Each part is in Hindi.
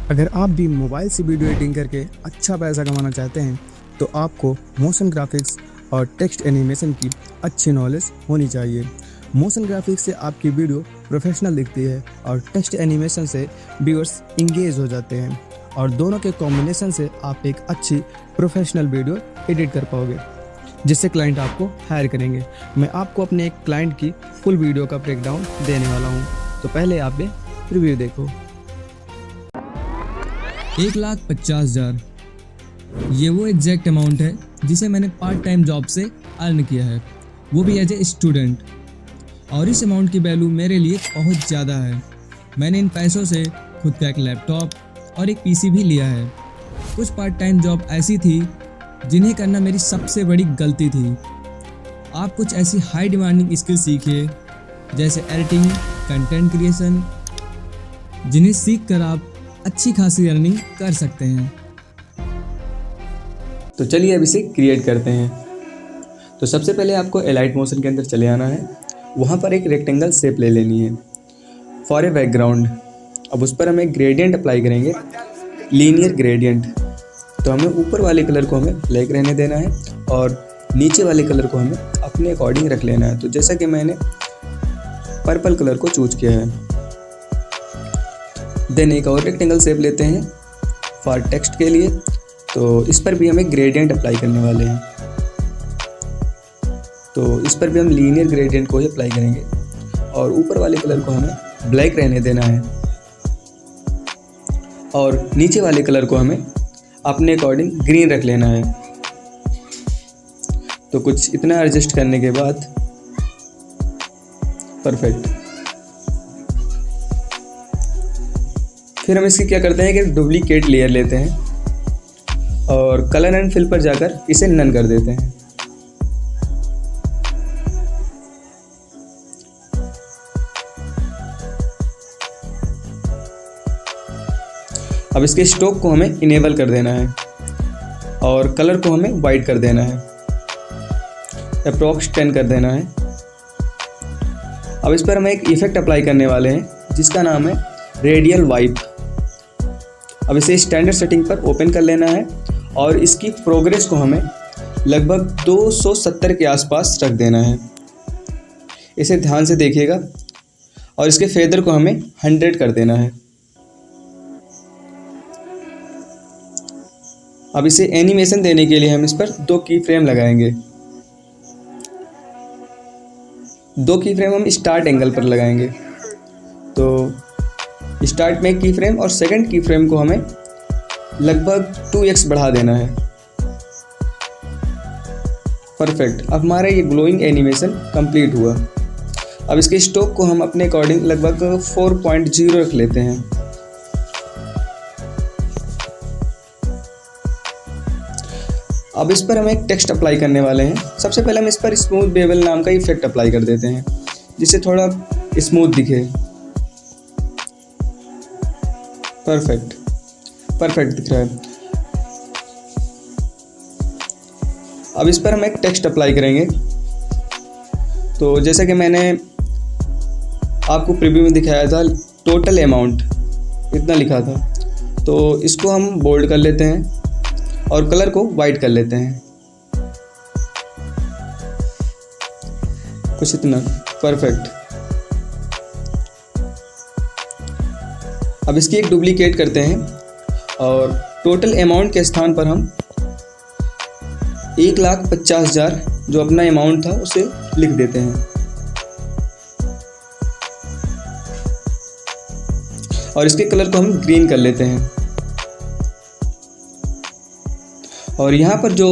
अगर आप भी मोबाइल से वीडियो एडिटिंग करके अच्छा पैसा कमाना चाहते हैं तो आपको मोशन ग्राफिक्स और टेक्स्ट एनिमेशन की अच्छी नॉलेज होनी चाहिए। मोशन ग्राफिक्स से आपकी वीडियो प्रोफेशनल दिखती है और टेक्स्ट एनिमेशन से व्यूअर्स इंगेज हो जाते हैं और दोनों के कॉम्बिनेशन से आप एक अच्छी प्रोफेशनल वीडियो एडिट कर पाओगे जिससे क्लाइंट आपको हायर करेंगे। मैं आपको अपने एक क्लाइंट की फुल वीडियो का ब्रेकडाउन देने वाला हूँ, तो पहले आप ये रिव्यू देखो। 1,50,000 ये वो एग्जैक्ट अमाउंट है जिसे मैंने पार्ट टाइम जॉब से अर्न किया है, वो भी एज ए स्टूडेंट। और इस अमाउंट की वैल्यू मेरे लिए बहुत ज़्यादा है। मैंने इन पैसों से खुद का एक लैपटॉप और एक पीसी भी लिया है। कुछ पार्ट टाइम जॉब ऐसी थी जिन्हें करना मेरी सबसे बड़ी गलती थी। आप कुछ ऐसी हाई डिमांडिंग स्किल सीखिए जैसे एडिटिंग, कंटेंट क्रिएशन, जिन्हें सीख कर आप अच्छी खासी अर्निंग कर सकते हैं। तो चलिए अब इसे क्रिएट करते हैं। तो सबसे पहले आपको एलाइट मोशन के अंदर चले आना है। वहाँ पर एक रेक्टेंगल शेप ले लेनी है फॉर ए बैकग्राउंड। अब उस पर हम एक ग्रेडियंट अप्लाई करेंगे, लीनियर ग्रेडियंट। तो हमें ऊपर वाले कलर को हमें ब्लैक रहने देना है और नीचे वाले कलर को हमें अपने अकॉर्डिंग रख लेना है। तो जैसा कि मैंने पर्पल कलर को चूज किया है। देन एक और रेक्टेंगल शेप लेते हैं फॉर टेक्स्ट के लिए। तो इस पर भी हमें ग्रेडियंट अप्लाई करने वाले हैं। तो इस पर भी हम लीनियर ग्रेडियंट को ही अप्लाई करेंगे और ऊपर वाले कलर को हमें ब्लैक रहने देना है और नीचे वाले कलर को हमें अपने अकॉर्डिंग ग्रीन रख लेना है। तो कुछ इतना एडजस्ट करने के बाद परफेक्ट। फिर हम इसकी क्या करते हैं कि डुप्लीकेट लेयर लेते हैं और कलर एंड फिल पर जाकर इसे नन कर देते हैं। अब इसके स्ट्रोक को हमें इनेबल कर देना है और कलर को हमें वाइट कर देना है, अप्रॉक्स 10 कर देना है। अब इस पर हम एक इफेक्ट अप्लाई करने वाले हैं जिसका नाम है रेडियल वाइप। अब इसे स्टैंडर्ड सेटिंग पर ओपन कर लेना है और इसकी प्रोग्रेस को हमें लगभग 270 के आसपास रख देना है। इसे ध्यान से देखिएगा और इसके फेदर को हमें 100 कर देना है। अब इसे एनिमेशन देने के लिए हम इस पर 2 की फ्रेम लगाएंगे। 2 की फ्रेम हम स्टार्ट एंगल पर लगाएंगे। तो स्टार्ट में की फ्रेम और सेकंड की फ्रेम को हमें लगभग 2x बढ़ा देना है। परफेक्ट। अब हमारा ये ग्लोइंग एनिमेशन कंप्लीट हुआ। अब इसके स्ट्रोक को हम अपने अकॉर्डिंग लगभग 4.0 रख लेते हैं। अब इस पर हम एक टेक्स्ट अप्लाई करने वाले हैं। सबसे पहले हम इस पर स्मूथ बेवल नाम का इफेक्ट अप्लाई कर देते हैं जिससे थोड़ा स्मूथ दिखे। परफेक्ट दिख रहा है। अब इस पर हम एक टेक्स्ट अप्लाई करेंगे। तो जैसा कि मैंने आपको प्रीव्यू में दिखाया था, टोटल अमाउंट इतना लिखा था। तो इसको हम बोल्ड कर लेते हैं और कलर को वाइट कर लेते हैं, कुछ इतना। परफेक्ट। अब इसकी एक डुप्लीकेट करते हैं और टोटल अमाउंट के स्थान पर हम 1,50,000 जो अपना अमाउंट था उसे लिख देते हैं और इसके कलर को हम ग्रीन कर लेते हैं। और यहाँ पर जो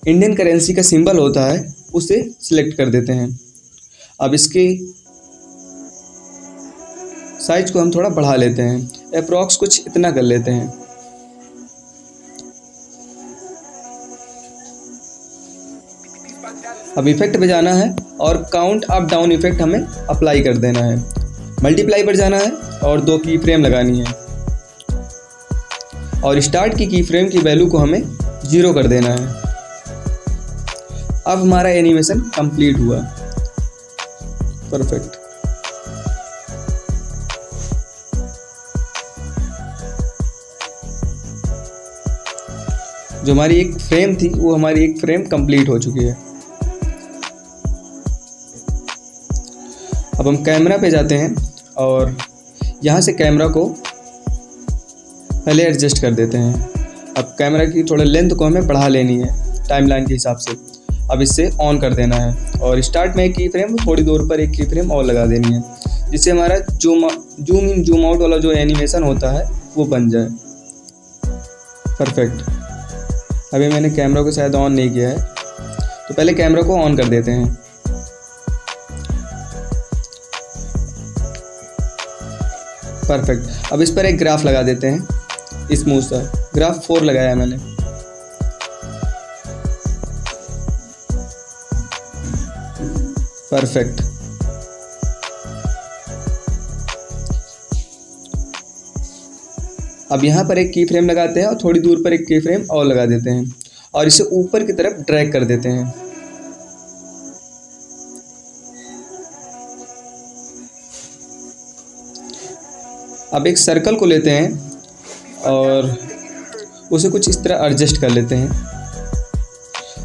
इंडियन करेंसी का सिंबल होता है उसे सिलेक्ट कर देते हैं। अब इसके साइज को हम थोड़ा बढ़ा लेते हैं, अप्रॉक्स कुछ इतना कर लेते हैं। अब इफेक्ट पे जाना है और काउंट अप डाउन इफेक्ट हमें अप्लाई कर देना है। मल्टीप्लाई पर जाना है और 2 की फ्रेम लगानी है और स्टार्ट की फ्रेम की वैल्यू को हमें 0 कर देना है। अब हमारा एनिमेशन कंप्लीट हुआ। परफेक्ट। जो हमारी एक फ्रेम थी वो हमारी एक फ्रेम कंप्लीट हो चुकी है। अब हम कैमरा पे जाते हैं और यहाँ से कैमरा को पहले एडजस्ट कर देते हैं। अब कैमरा की थोड़ा लेंथ को हमें बढ़ा लेनी है टाइमलाइन के हिसाब से। अब इससे ऑन कर देना है और स्टार्ट में एक की फ्रेम, थोड़ी दूर पर एक की फ्रेम और लगा देनी है, जिससे हमारा जूम इन जूम आउट वाला जो एनिमेशन होता है वो बन जाए। परफेक्ट। अभी मैंने कैमरा को शायद ऑन नहीं किया है, तो पहले कैमरा को ऑन कर देते हैं। परफेक्ट। अब इस पर एक ग्राफ लगा देते हैं, स्मूथ सा ग्राफ 4 लगाया है मैंने। परफेक्ट। अब यहाँ पर एक की फ्रेम लगाते हैं और थोड़ी दूर पर एक की फ्रेम और लगा देते हैं और इसे ऊपर की तरफ ड्रैग कर देते हैं। अब एक सर्कल को लेते हैं और उसे कुछ इस तरह एडजस्ट कर लेते हैं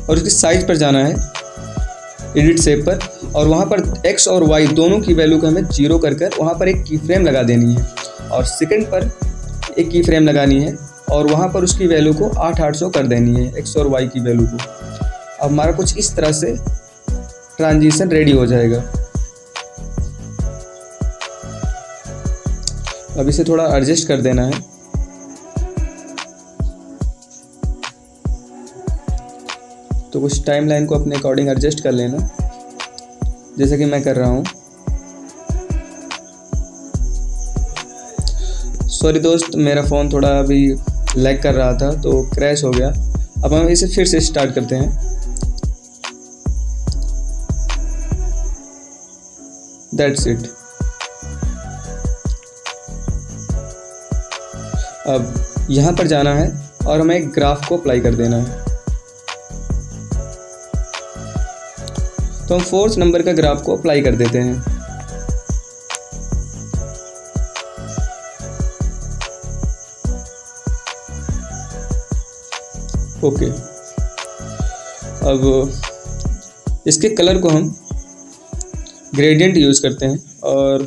और उसकी साइज पर जाना है, एडिट शेप पर, और वहाँ पर x और y दोनों की वैल्यू को हमें 0 कर वहाँ पर एक की फ्रेम लगा देनी है और सेकंड पर एक की फ्रेम लगानी है और वहाँ पर उसकी वैल्यू को 800 कर देनी है, x और y की वैल्यू को। अब हमारा कुछ इस तरह से ट्रांजिशन रेडी हो जाएगा। अब इसे थोड़ा एडजस्ट कर देना है। तो कुछ टाइमलाइन को अपने अकॉर्डिंग एडजस्ट कर लेना, जैसा कि मैं कर रहा हूँ। सॉरी दोस्त, मेरा फ़ोन थोड़ा अभी लैग कर रहा था तो क्रैश हो गया। अब हम इसे फिर से स्टार्ट करते हैं। That's it. अब यहाँ पर जाना है और हमें एक ग्राफ को अप्लाई कर देना है। तो हम 4th नंबर का ग्राफ को अप्लाई कर देते हैं। ओके। अब इसके कलर को हम ग्रेडियंट यूज़ करते हैं और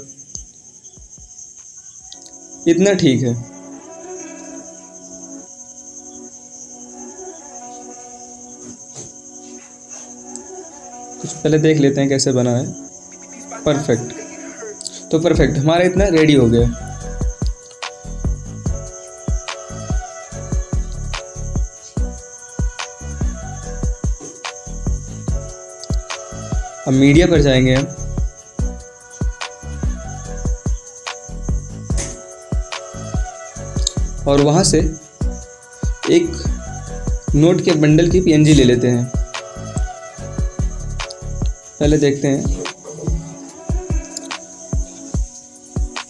इतना ठीक है। कुछ पहले देख लेते हैं कैसे बना है। परफेक्ट। तो परफेक्ट, हमारा इतना रेडी हो गया। अब मीडिया पर जाएंगे हम और वहाँ से एक नोट के बंडल की PNG ले लेते हैं। पहले देखते हैं,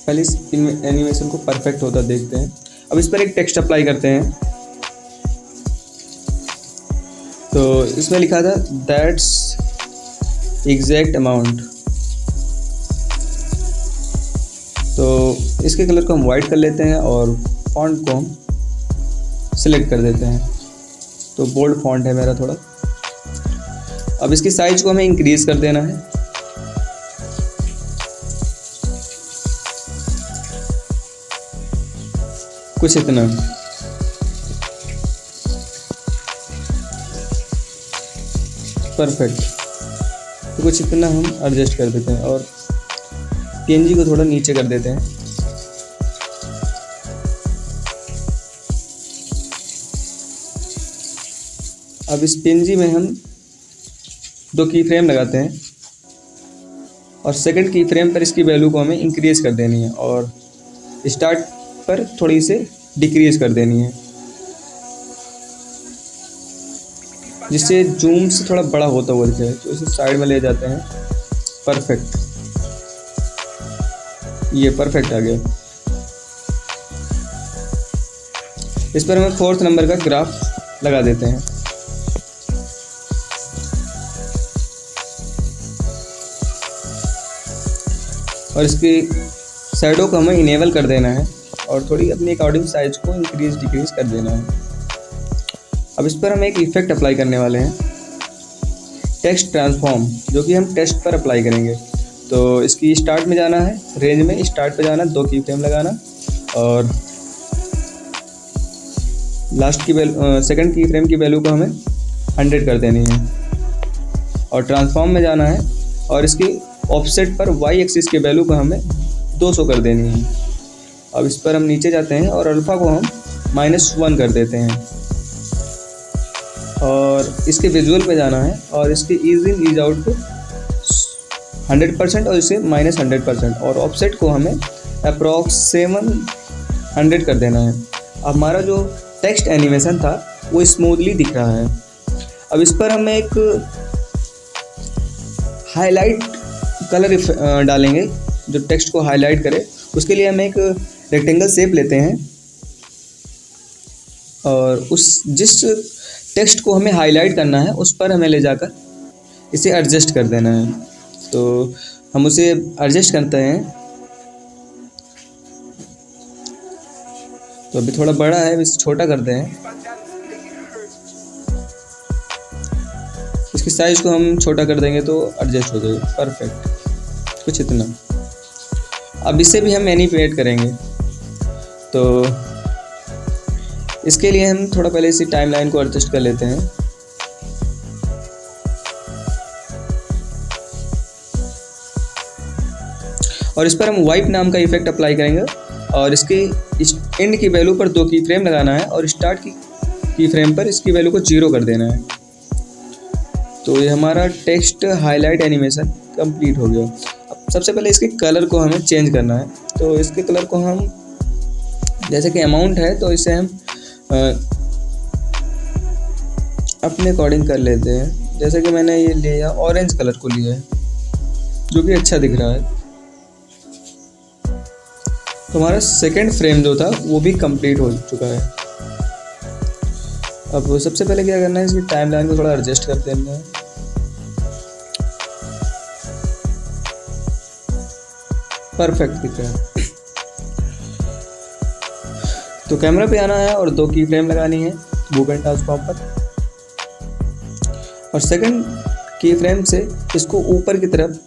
पहले इस एनिमेशन को परफेक्ट होता देखते हैं। अब इस पर एक टेक्स्ट अप्लाई करते हैं। तो इसमें लिखा था दैट्स एग्जैक्ट अमाउंट। तो इसके कलर को हम वाइट कर लेते हैं और फॉन्ट को हम सिलेक्ट कर देते हैं। तो बोल्ड फॉन्ट है मेरा थोड़ा। अब इसकी साइज को हमें इंक्रीज कर देना है। कुछ इतना। परफेक्ट। तो कुछ इतना हम एडजस्ट कर देते हैं और PNG को थोड़ा नीचे कर देते हैं। अब इस PNG में हम 2 की फ्रेम लगाते हैं और सेकंड की फ्रेम पर इसकी वैल्यू को हमें इंक्रीज कर देनी है और स्टार्ट पर थोड़ी से डिक्रीज कर देनी है, जिससे जूम से थोड़ा बड़ा होता हुआ दिखे। तो इसे साइड में ले जाते हैं। परफेक्ट। ये परफेक्ट आ गया। इस पर हमें 4th नंबर का ग्राफ लगा देते हैं। और इसकी शैडो को हमें इनेबल कर देना है और थोड़ी अपनी अकॉर्डिंग साइज को इंक्रीज डिक्रीज कर देना है। अब इस पर हम एक इफेक्ट अप्लाई करने वाले हैं, टेक्स्ट ट्रांसफॉर्म, जो कि हम टेक्स्ट पर अप्लाई करेंगे। तो इसकी स्टार्ट में जाना है, रेंज में स्टार्ट पे जाना, 2 की फ्रेम लगाना और लास्ट की सेकंड की फ्रेम की वैल्यू को हमें 100 कर देनी है और ट्रांसफॉर्म में जाना है और इसकी ऑफसेट पर वाई एक्सिस की वैल्यू को हमें 200 कर देनी है। अब इस पर हम नीचे जाते हैं और अल्फ़ा को हम -1 कर देते हैं और इसके विजुअल पे जाना है और इसके ईज इन ईज आउट को 100% और इसे -100% और ऑफसेट को हमें अप्रॉक्स 700 कर देना है। अब हमारा जो टेक्स्ट एनिमेशन था वो स्मूथली दिख रहा है। अब इस पर हम एक हाईलाइट कलर डालेंगे जो टेक्स्ट को हाईलाइट करे। उसके लिए हम एक रेक्टेंगल शेप लेते हैं और जिस टेक्स्ट को हमें हाईलाइट करना है उस पर हमें ले जाकर इसे एडजस्ट कर देना है। तो हम उसे एडजस्ट करते हैं। तो अभी थोड़ा बड़ा है, इसे छोटा करते हैं। इसकी साइज को हम छोटा कर देंगे तो एडजस्ट हो जाएगा, परफेक्ट, कुछ इतना। अब इसे भी हम एनिमेट करेंगे। तो इसके लिए हम थोड़ा पहले इसी टाइमलाइन को एडजस्ट कर लेते हैं। और इस पर हम वाइप नाम का इफेक्ट अप्लाई करेंगे और इसके एंड की वैल्यू पर 2 की फ्रेम लगाना है और स्टार्ट की फ्रेम पर इसकी वैल्यू को 0 कर देना है। तो ये हमारा टेक्स्ट हाईलाइट एनिमेशन कंप्लीट हो गया। अब सबसे पहले इसके कलर को हमें चेंज करना है। तो इसके कलर को हम, जैसे कि अमाउंट है तो इसे हम अपने अकॉर्डिंग कर लेते हैं। जैसे कि मैंने ये लिया ऑरेंज कलर को लिया है जो कि अच्छा दिख रहा है। तो हमारा सेकंड फ्रेम जो था वो भी कंप्लीट हो चुका है। अब सबसे पहले क्या करना है, इसकी टाइमलाइन को थोड़ा एडजस्ट कर देना है। परफेक्ट दिख रहा है। तो कैमरा पे आना है और 2 की फ्रेम लगानी है मूव एंड ट्रांसफॉर्म पर और सेकंड की फ्रेम से इसको ऊपर की तरफ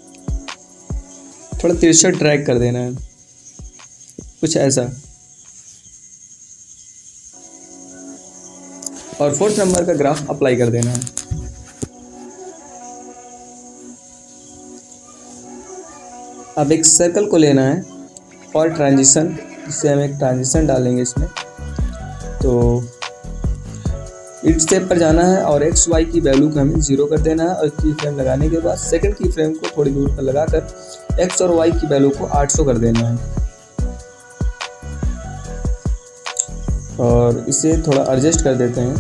थोड़ा तिरछा ड्रैग कर देना है, कुछ ऐसा। और 4th नंबर का ग्राफ अप्लाई कर देना है। अब एक सर्कल को लेना है और ट्रांजिशन, इससे हम एक ट्रांजिशन डालेंगे इसमें। तो इट स्टेप पर जाना है और एक्स वाई की वैल्यू को हमें 0 कर देना है और की फ्रेम लगाने के बाद सेकंड की फ्रेम को थोड़ी दूर पर लगाकर एक्स और वाई की वैल्यू को 800 कर देना है और इसे थोड़ा एडजस्ट कर देते हैं।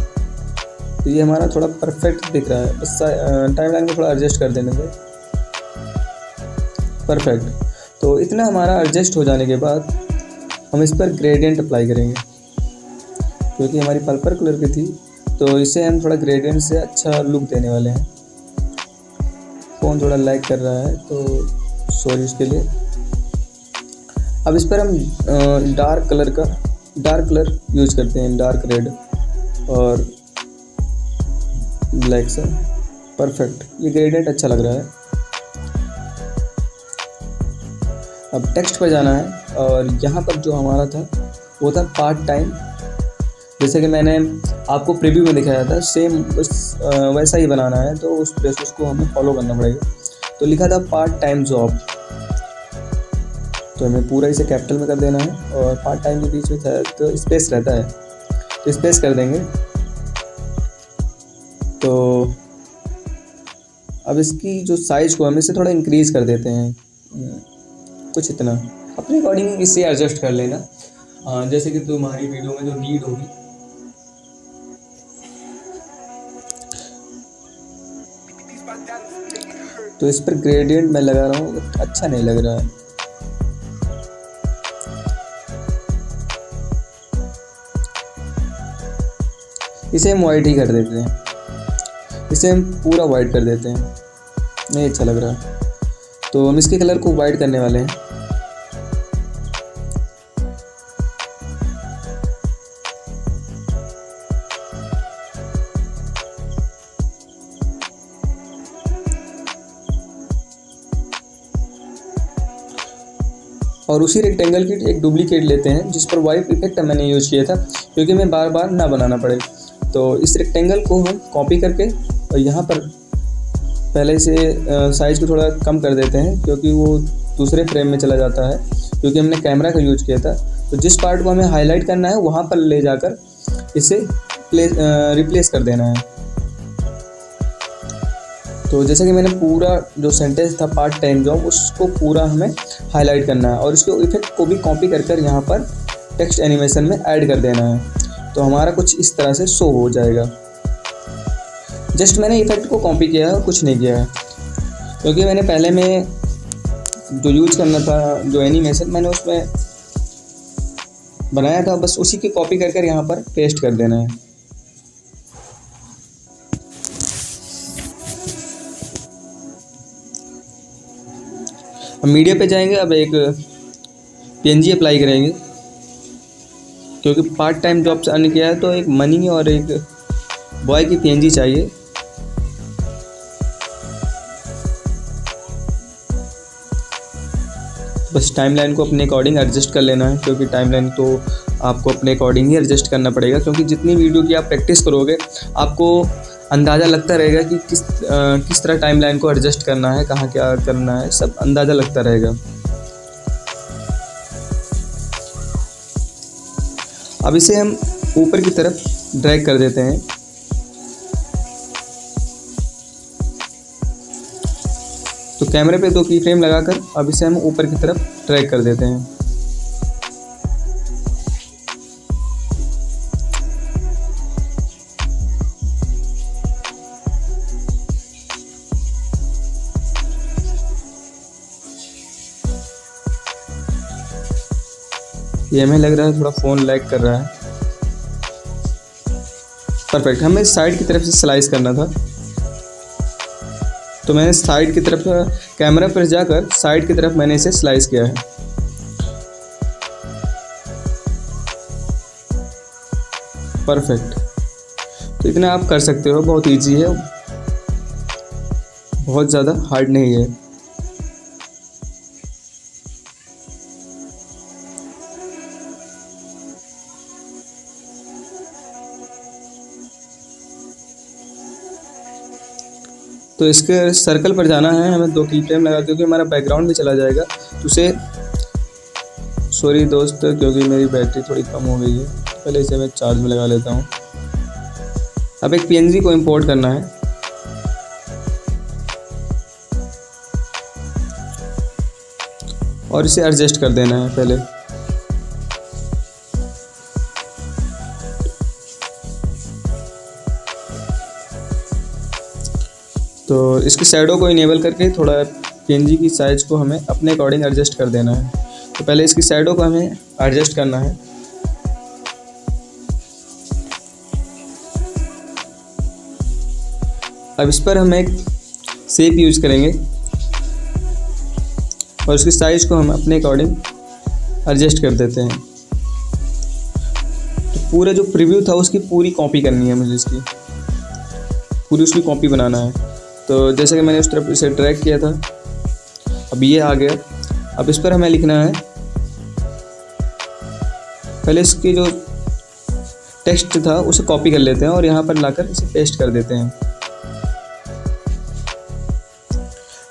तो ये हमारा थोड़ा परफेक्ट दिख रहा है। बस टाइमलाइन को थोड़ा एडजस्ट कर देने से परफेक्ट। तो इतना हमारा एडजस्ट हो जाने के बाद हम इस पर ग्रेडियंट अप्लाई करेंगे, क्योंकि हमारी पर्पल कलर की थी तो इसे हम थोड़ा ग्रेडियंट से अच्छा लुक देने वाले हैं। फ़ोन थोड़ा लैग कर रहा है तो सॉरी उसके लिए। अब इस पर हम डार्क कलर यूज करते हैं, डार्क रेड और ब्लैक सा। परफेक्ट, ये ग्रेडियंट अच्छा लग रहा है। अब टेक्स्ट पर जाना है और यहाँ पर जो हमारा था वो था पार्ट टाइम। जैसे कि मैंने आपको प्रीव्यू में दिखाया था, सेम वैसा ही बनाना है तो उस प्रोसेस को हमें फॉलो करना पड़ेगा। तो लिखा था पार्ट टाइम जॉब, तो हमें पूरा इसे कैपिटल में कर देना है और पार्ट टाइम के बीच में था तो स्पेस रहता है तो स्पेस कर देंगे। तो अब इसकी जो साइज़ को हम इसे थोड़ा इंक्रीज़ कर देते हैं, कुछ इतना। अपने अकॉर्डिंग इसे एडजस्ट कर लेना, जैसे कि तुम्हारी वीडियो में जो नीड होगी। तो इस पर ग्रेडियंट मैं लगा रहा हूँ, अच्छा नहीं लग रहा है। इसे हम वाइट ही कर देते हैं, इसे हम पूरा वाइट कर देते हैं, नहीं अच्छा लग रहा। तो हम इसके कलर को वाइट करने वाले हैं। और उसी रेक्टेंगल की एक डुप्लीकेट लेते हैं जिस पर वाइप इफेक्ट मैंने यूज़ किया था, क्योंकि मैं बार बार ना बनाना पड़े। तो इस रेक्टेंगल को हम कॉपी करके और यहाँ पर पहले से साइज़ को थोड़ा कम कर देते हैं, क्योंकि वो दूसरे फ्रेम में चला जाता है, क्योंकि हमने कैमरा का यूज किया था। तो जिस पार्ट को हमें हाईलाइट करना है वहाँ पर ले जाकर इसे रिप्लेस कर देना है। तो जैसे कि मैंने पूरा जो सेंटेंस था पार्ट टाइम जॉब, उसको पूरा हमें हाईलाइट करना है और इसके इफेक्ट को भी कॉपी कर यहाँ पर टेक्स्ट एनिमेशन में ऐड कर देना है। तो हमारा कुछ इस तरह से शो हो जाएगा। जस्ट मैंने इफेक्ट को कॉपी किया है और कुछ नहीं किया है, क्योंकि मैंने पहले में जो यूज करना था जो एनिमेशन मैंने उसमें बनाया था, बस उसी की कॉपी कर यहाँ पर पेस्ट कर देना है। अब मीडिया पे जाएंगे, अब एक पीएनजी अप्लाई करेंगे, क्योंकि पार्ट टाइम जॉब से अर्न किया है तो एक मनी और एक बॉय की पीएनजी चाहिए। बस टाइमलाइन को अपने अकॉर्डिंग एडजस्ट कर लेना है, क्योंकि टाइमलाइन तो आपको अपने अकॉर्डिंग ही एडजस्ट करना पड़ेगा, क्योंकि जितनी वीडियो की आप प्रैक्टिस करोगे आपको अंदाज़ा लगता रहेगा कि किस तरह टाइमलाइन को एडजस्ट करना है, कहाँ क्या करना है, सब अंदाज़ा लगता रहेगा। अब इसे हम ऊपर की तरफ ड्रैग कर देते हैं। तो कैमरे पे 2 की फ्रेम लगाकर अब इसे हम ऊपर की तरफ ड्रैग कर देते हैं। ये हमें लग रहा है थोड़ा फ़ोन लैग कर रहा है। परफेक्ट। हमें साइड की तरफ से स्लाइस करना था, तो मैंने साइड की तरफ कैमरा पर जाकर साइड की तरफ मैंने इसे स्लाइस किया है। परफेक्ट। तो इतना आप कर सकते हो, बहुत इजी है, बहुत ज़्यादा हार्ड नहीं है। तो इसके सर्कल पर जाना है हमें 2 की फ्रेम लगा, क्योंकि हमारा बैकग्राउंड भी चला जाएगा। तो उसे सॉरी दोस्त, क्योंकि मेरी बैटरी थोड़ी कम हो गई है, पहले इसे मैं चार्ज में लगा लेता हूँ। अब एक पीएनजी को इंपोर्ट करना है, और इसे एडजस्ट कर देना है पहले। तो इसकी शैडो को इनेबल करके थोड़ा पीएनजी की साइज़ को हमें अपने अकॉर्डिंग एडजस्ट कर देना है। तो पहले इसकी शैडो को हमें एडजस्ट करना है। अब इस पर हम एक शेप यूज करेंगे और उसकी साइज़ को हम अपने अकॉर्डिंग एडजस्ट कर देते हैं। तो पूरा जो प्रीव्यू था उसकी पूरी कॉपी करनी है मुझे, इसकी पूरी उसकी कॉपी बनाना है। तो जैसे कि मैंने उस तरफ इसे ड्रैग किया था, अब ये आ गया। अब इस पर हमें लिखना है, पहले इसकी जो टेक्स्ट था उसे कॉपी कर लेते हैं और यहाँ पर लाकर इसे पेस्ट कर देते हैं।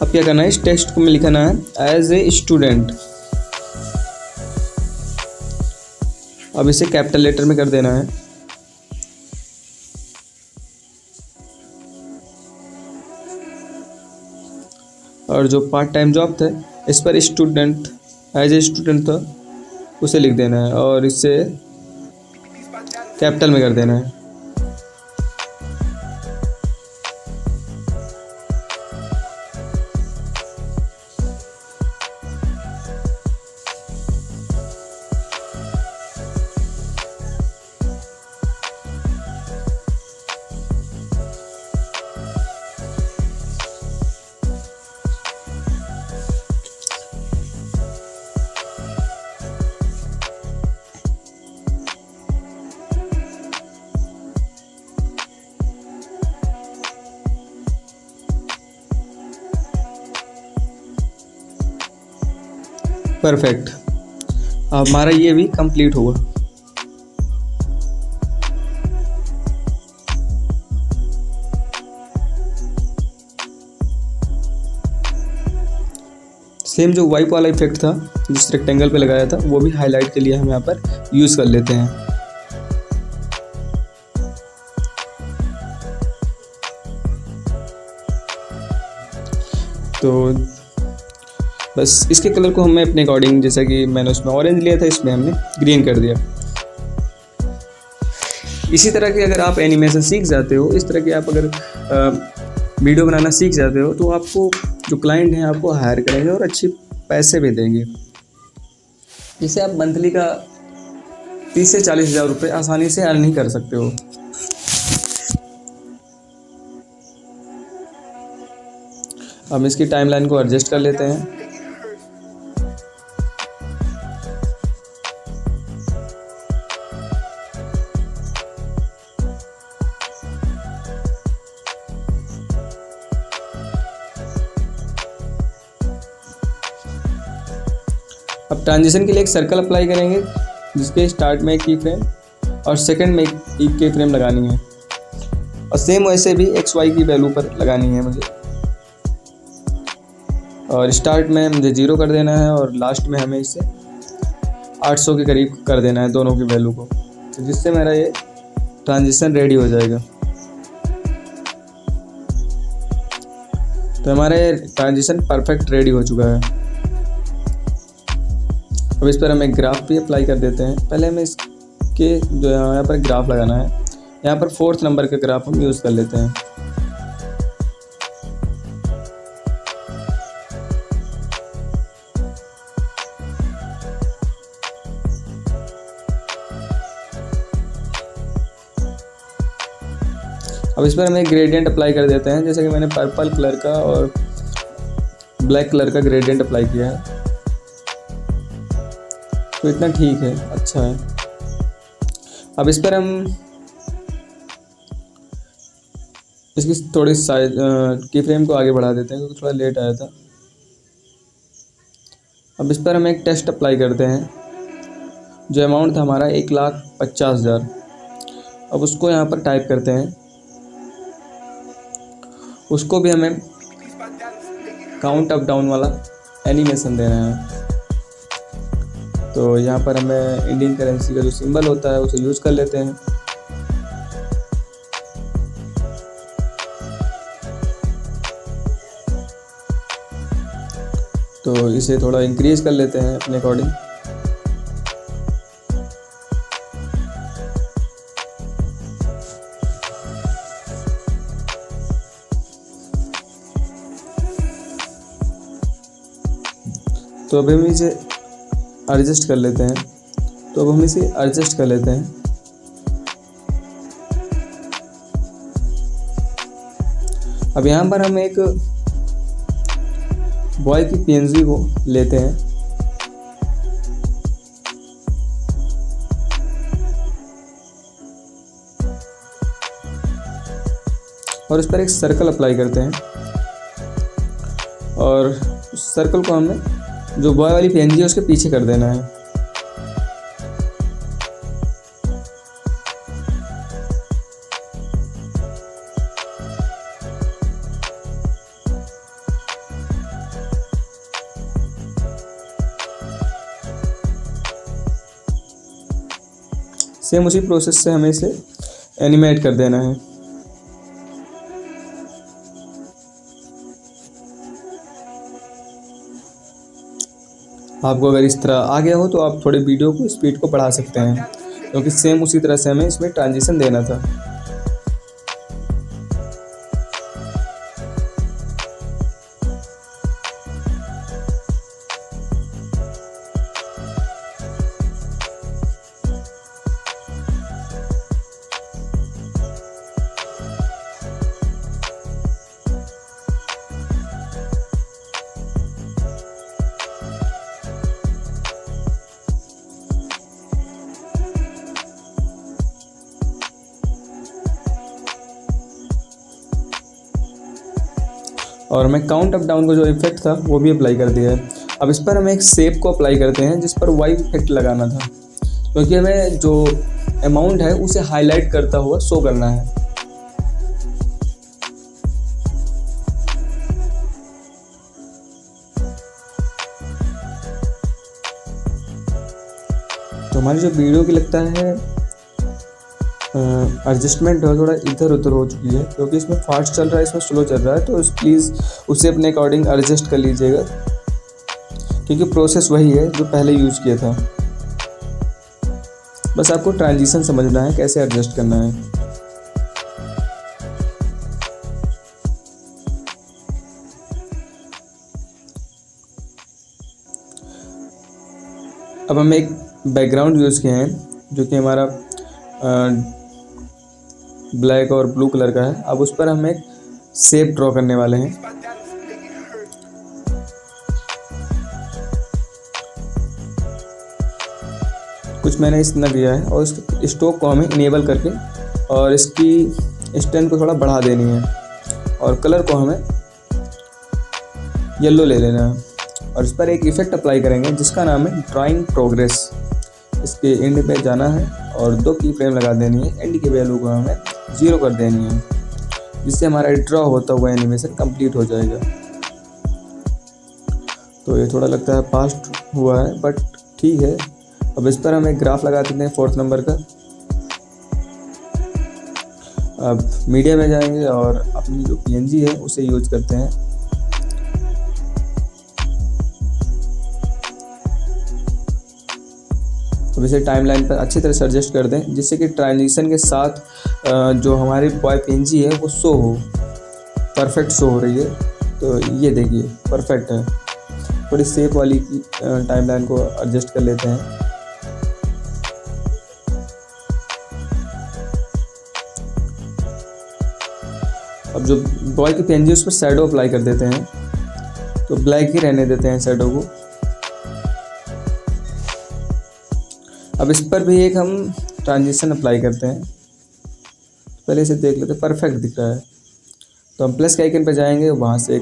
अब क्या करना है, इस टेक्स्ट को में लिखना है एज ए स्टूडेंट। अब इसे कैपिटल लेटर में कर देना है। और जो पार्ट टाइम जॉब था इस पर स्टूडेंट एज ए स्टूडेंट था उसे लिख देना है और इसे कैपिटल में कर देना है। परफेक्ट। हमारा ये भी कंप्लीट होगा। सेम जो वाइप वाला इफेक्ट था जिस रेक्टेंगल पे लगाया था वो भी हाईलाइट के लिए हम यहाँ पर यूज़ कर लेते हैं। तो बस इसके कलर को हमें अपने अकॉर्डिंग, जैसा कि मैंने उसमें ऑरेंज लिया था, इसमें हमने ग्रीन कर दिया। इसी तरह के अगर आप एनिमेशन सीख जाते हो, इस तरह के आप अगर वीडियो बनाना सीख जाते हो, तो आपको जो क्लाइंट हैं आपको हायर करेंगे और अच्छे पैसे भी देंगे, जिससे आप मंथली का 30 से 40 हज़ार रुपये आसानी से अर्न ही कर सकते हो। हम इसकी टाइमलाइन को एडजस्ट कर लेते हैं। अब ट्रांजिशन के लिए एक सर्कल अप्लाई करेंगे, जिसके स्टार्ट में एक की फ्रेम और सेकंड में एक की फ्रेम लगानी है, और सेम वैसे भी XY की वैल्यू पर लगानी है मुझे। और स्टार्ट में मुझे 0 कर देना है और लास्ट में हमें इसे 800 के करीब कर देना है दोनों की वैल्यू को, तो जिससे मेरा ये ट्रांजिशन रेडी हो जाएगा। तो हमारा ये ट्रांजिशन परफेक्ट रेडी हो चुका है। अब इस पर हम एक ग्राफ भी अप्लाई कर देते हैं। पहले हमें इसके जो यहाँ पर ग्राफ लगाना है, यहाँ पर 4th नंबर का ग्राफ हम यूज़ कर लेते हैं। अब इस पर हम एक ग्रेडियंट अप्लाई कर देते हैं, जैसे कि मैंने पर्पल कलर का और ब्लैक कलर का ग्रेडियंट अप्लाई किया है, तो इतना ठीक है, अच्छा है। अब इस पर हम इसकी थोड़ी साइज की फ्रेम को आगे बढ़ा देते हैं, क्योंकि थोड़ा लेट आया था। अब इस पर हम एक टेक्स्ट अप्लाई करते हैं। जो अमाउंट था हमारा 1,50,000, अब उसको यहाँ पर टाइप करते हैं। उसको भी हमें काउंट अप डाउन वाला एनिमेशन देना है, तो यहाँ पर हमें इंडियन करेंसी का जो सिंबल होता है उसे यूज़ कर लेते हैं। तो इसे थोड़ा इंक्रीज कर लेते हैं अपने अकॉर्डिंग। तो अभी हम इसे एडजस्ट कर लेते हैं। तो अब हम इसे एडजस्ट कर लेते हैं। अब यहाँ पर हम एक बॉय की PNG को लेते हैं और इस पर एक सर्कल अप्लाई करते हैं, और उस सर्कल को हमें जो बॉय वाली PNG है उसके पीछे कर देना है। सेम उसी प्रोसेस से हमें इसे एनिमेट कर देना है। आपको अगर इस तरह आ गया हो तो आप थोड़े वीडियो को स्पीड को बढ़ा सकते हैं, क्योंकि सेम उसी तरह से हमें इसमें ट्रांजिशन देना था। और मैं काउंट अप डाउन को जो इफेक्ट था वो भी अप्लाई कर दिया है। अब इस पर हम एक शेप को अप्लाई करते हैं जिस पर वाई इफेक्ट लगाना था, क्योंकि हमें जो अमाउंट है उसे हाईलाइट करता हुआ शो करना है। तो हमारी जो वीडियो की लगता है एडजस्टमेंट थोड़ा इधर उधर हो चुकी है, क्योंकि इसमें फास्ट चल रहा है, इसमें स्लो चल रहा है, तो प्लीज़ उसे अपने अकॉर्डिंग एडजस्ट कर लीजिएगा, क्योंकि प्रोसेस वही है जो पहले यूज़ किया था। बस आपको ट्रांजिशन समझना है, कैसे एडजस्ट करना है। अब हम एक बैकग्राउंड यूज़ किए हैं जो कि हमारा ब्लैक और ब्लू कलर का है। अब उस पर हम एक शेप ड्रॉ करने वाले हैं। कुछ मैंने इस तरह दिया है और इस स्ट्रोक को हमें इनेबल करके और इसकी स्ट्रेंथ को थोड़ा बढ़ा देनी है, और कलर को हमें येलो ले लेना है, और इस पर एक इफेक्ट अप्लाई करेंगे जिसका नाम है ड्राइंग प्रोग्रेस। इसके एंड पे जाना है और 2 की फ्रेम लगा देनी है। एंड की वैल्यू को हमें 0 कर देनी है, जिससे हमारा ड्रॉ होता हुआ एनिमेशन कंप्लीट हो जाएगा। तो ये थोड़ा लगता है फास्ट हुआ है, बट ठीक है। अब इस पर हम एक ग्राफ लगा देते हैं 4th नंबर का। अब मीडिया में जाएंगे और अपनी जो PNG है उसे यूज करते हैं। अब इसे टाइमलाइन पर अच्छी तरह से एडजस्ट कर दें, जिससे कि ट्रांजिशन के साथ जो हमारी बॉय PNG है वो शो हो, परफेक्ट शो हो रही है। तो ये देखिए परफेक्ट है। थोड़ी शेप वाली टाइमलाइन को एडजस्ट कर लेते हैं। अब जो बॉय की PNG उस पर शैडो अप्लाई कर देते हैं, तो ब्लैक ही रहने देते हैं शैडो को। अब इस पर भी एक हम ट्रांजिशन अप्लाई करते हैं। पहले इसे देख लेते हैं, परफेक्ट दिख रहा है। तो हम प्लस के आइकन पर जाएंगे, वहाँ से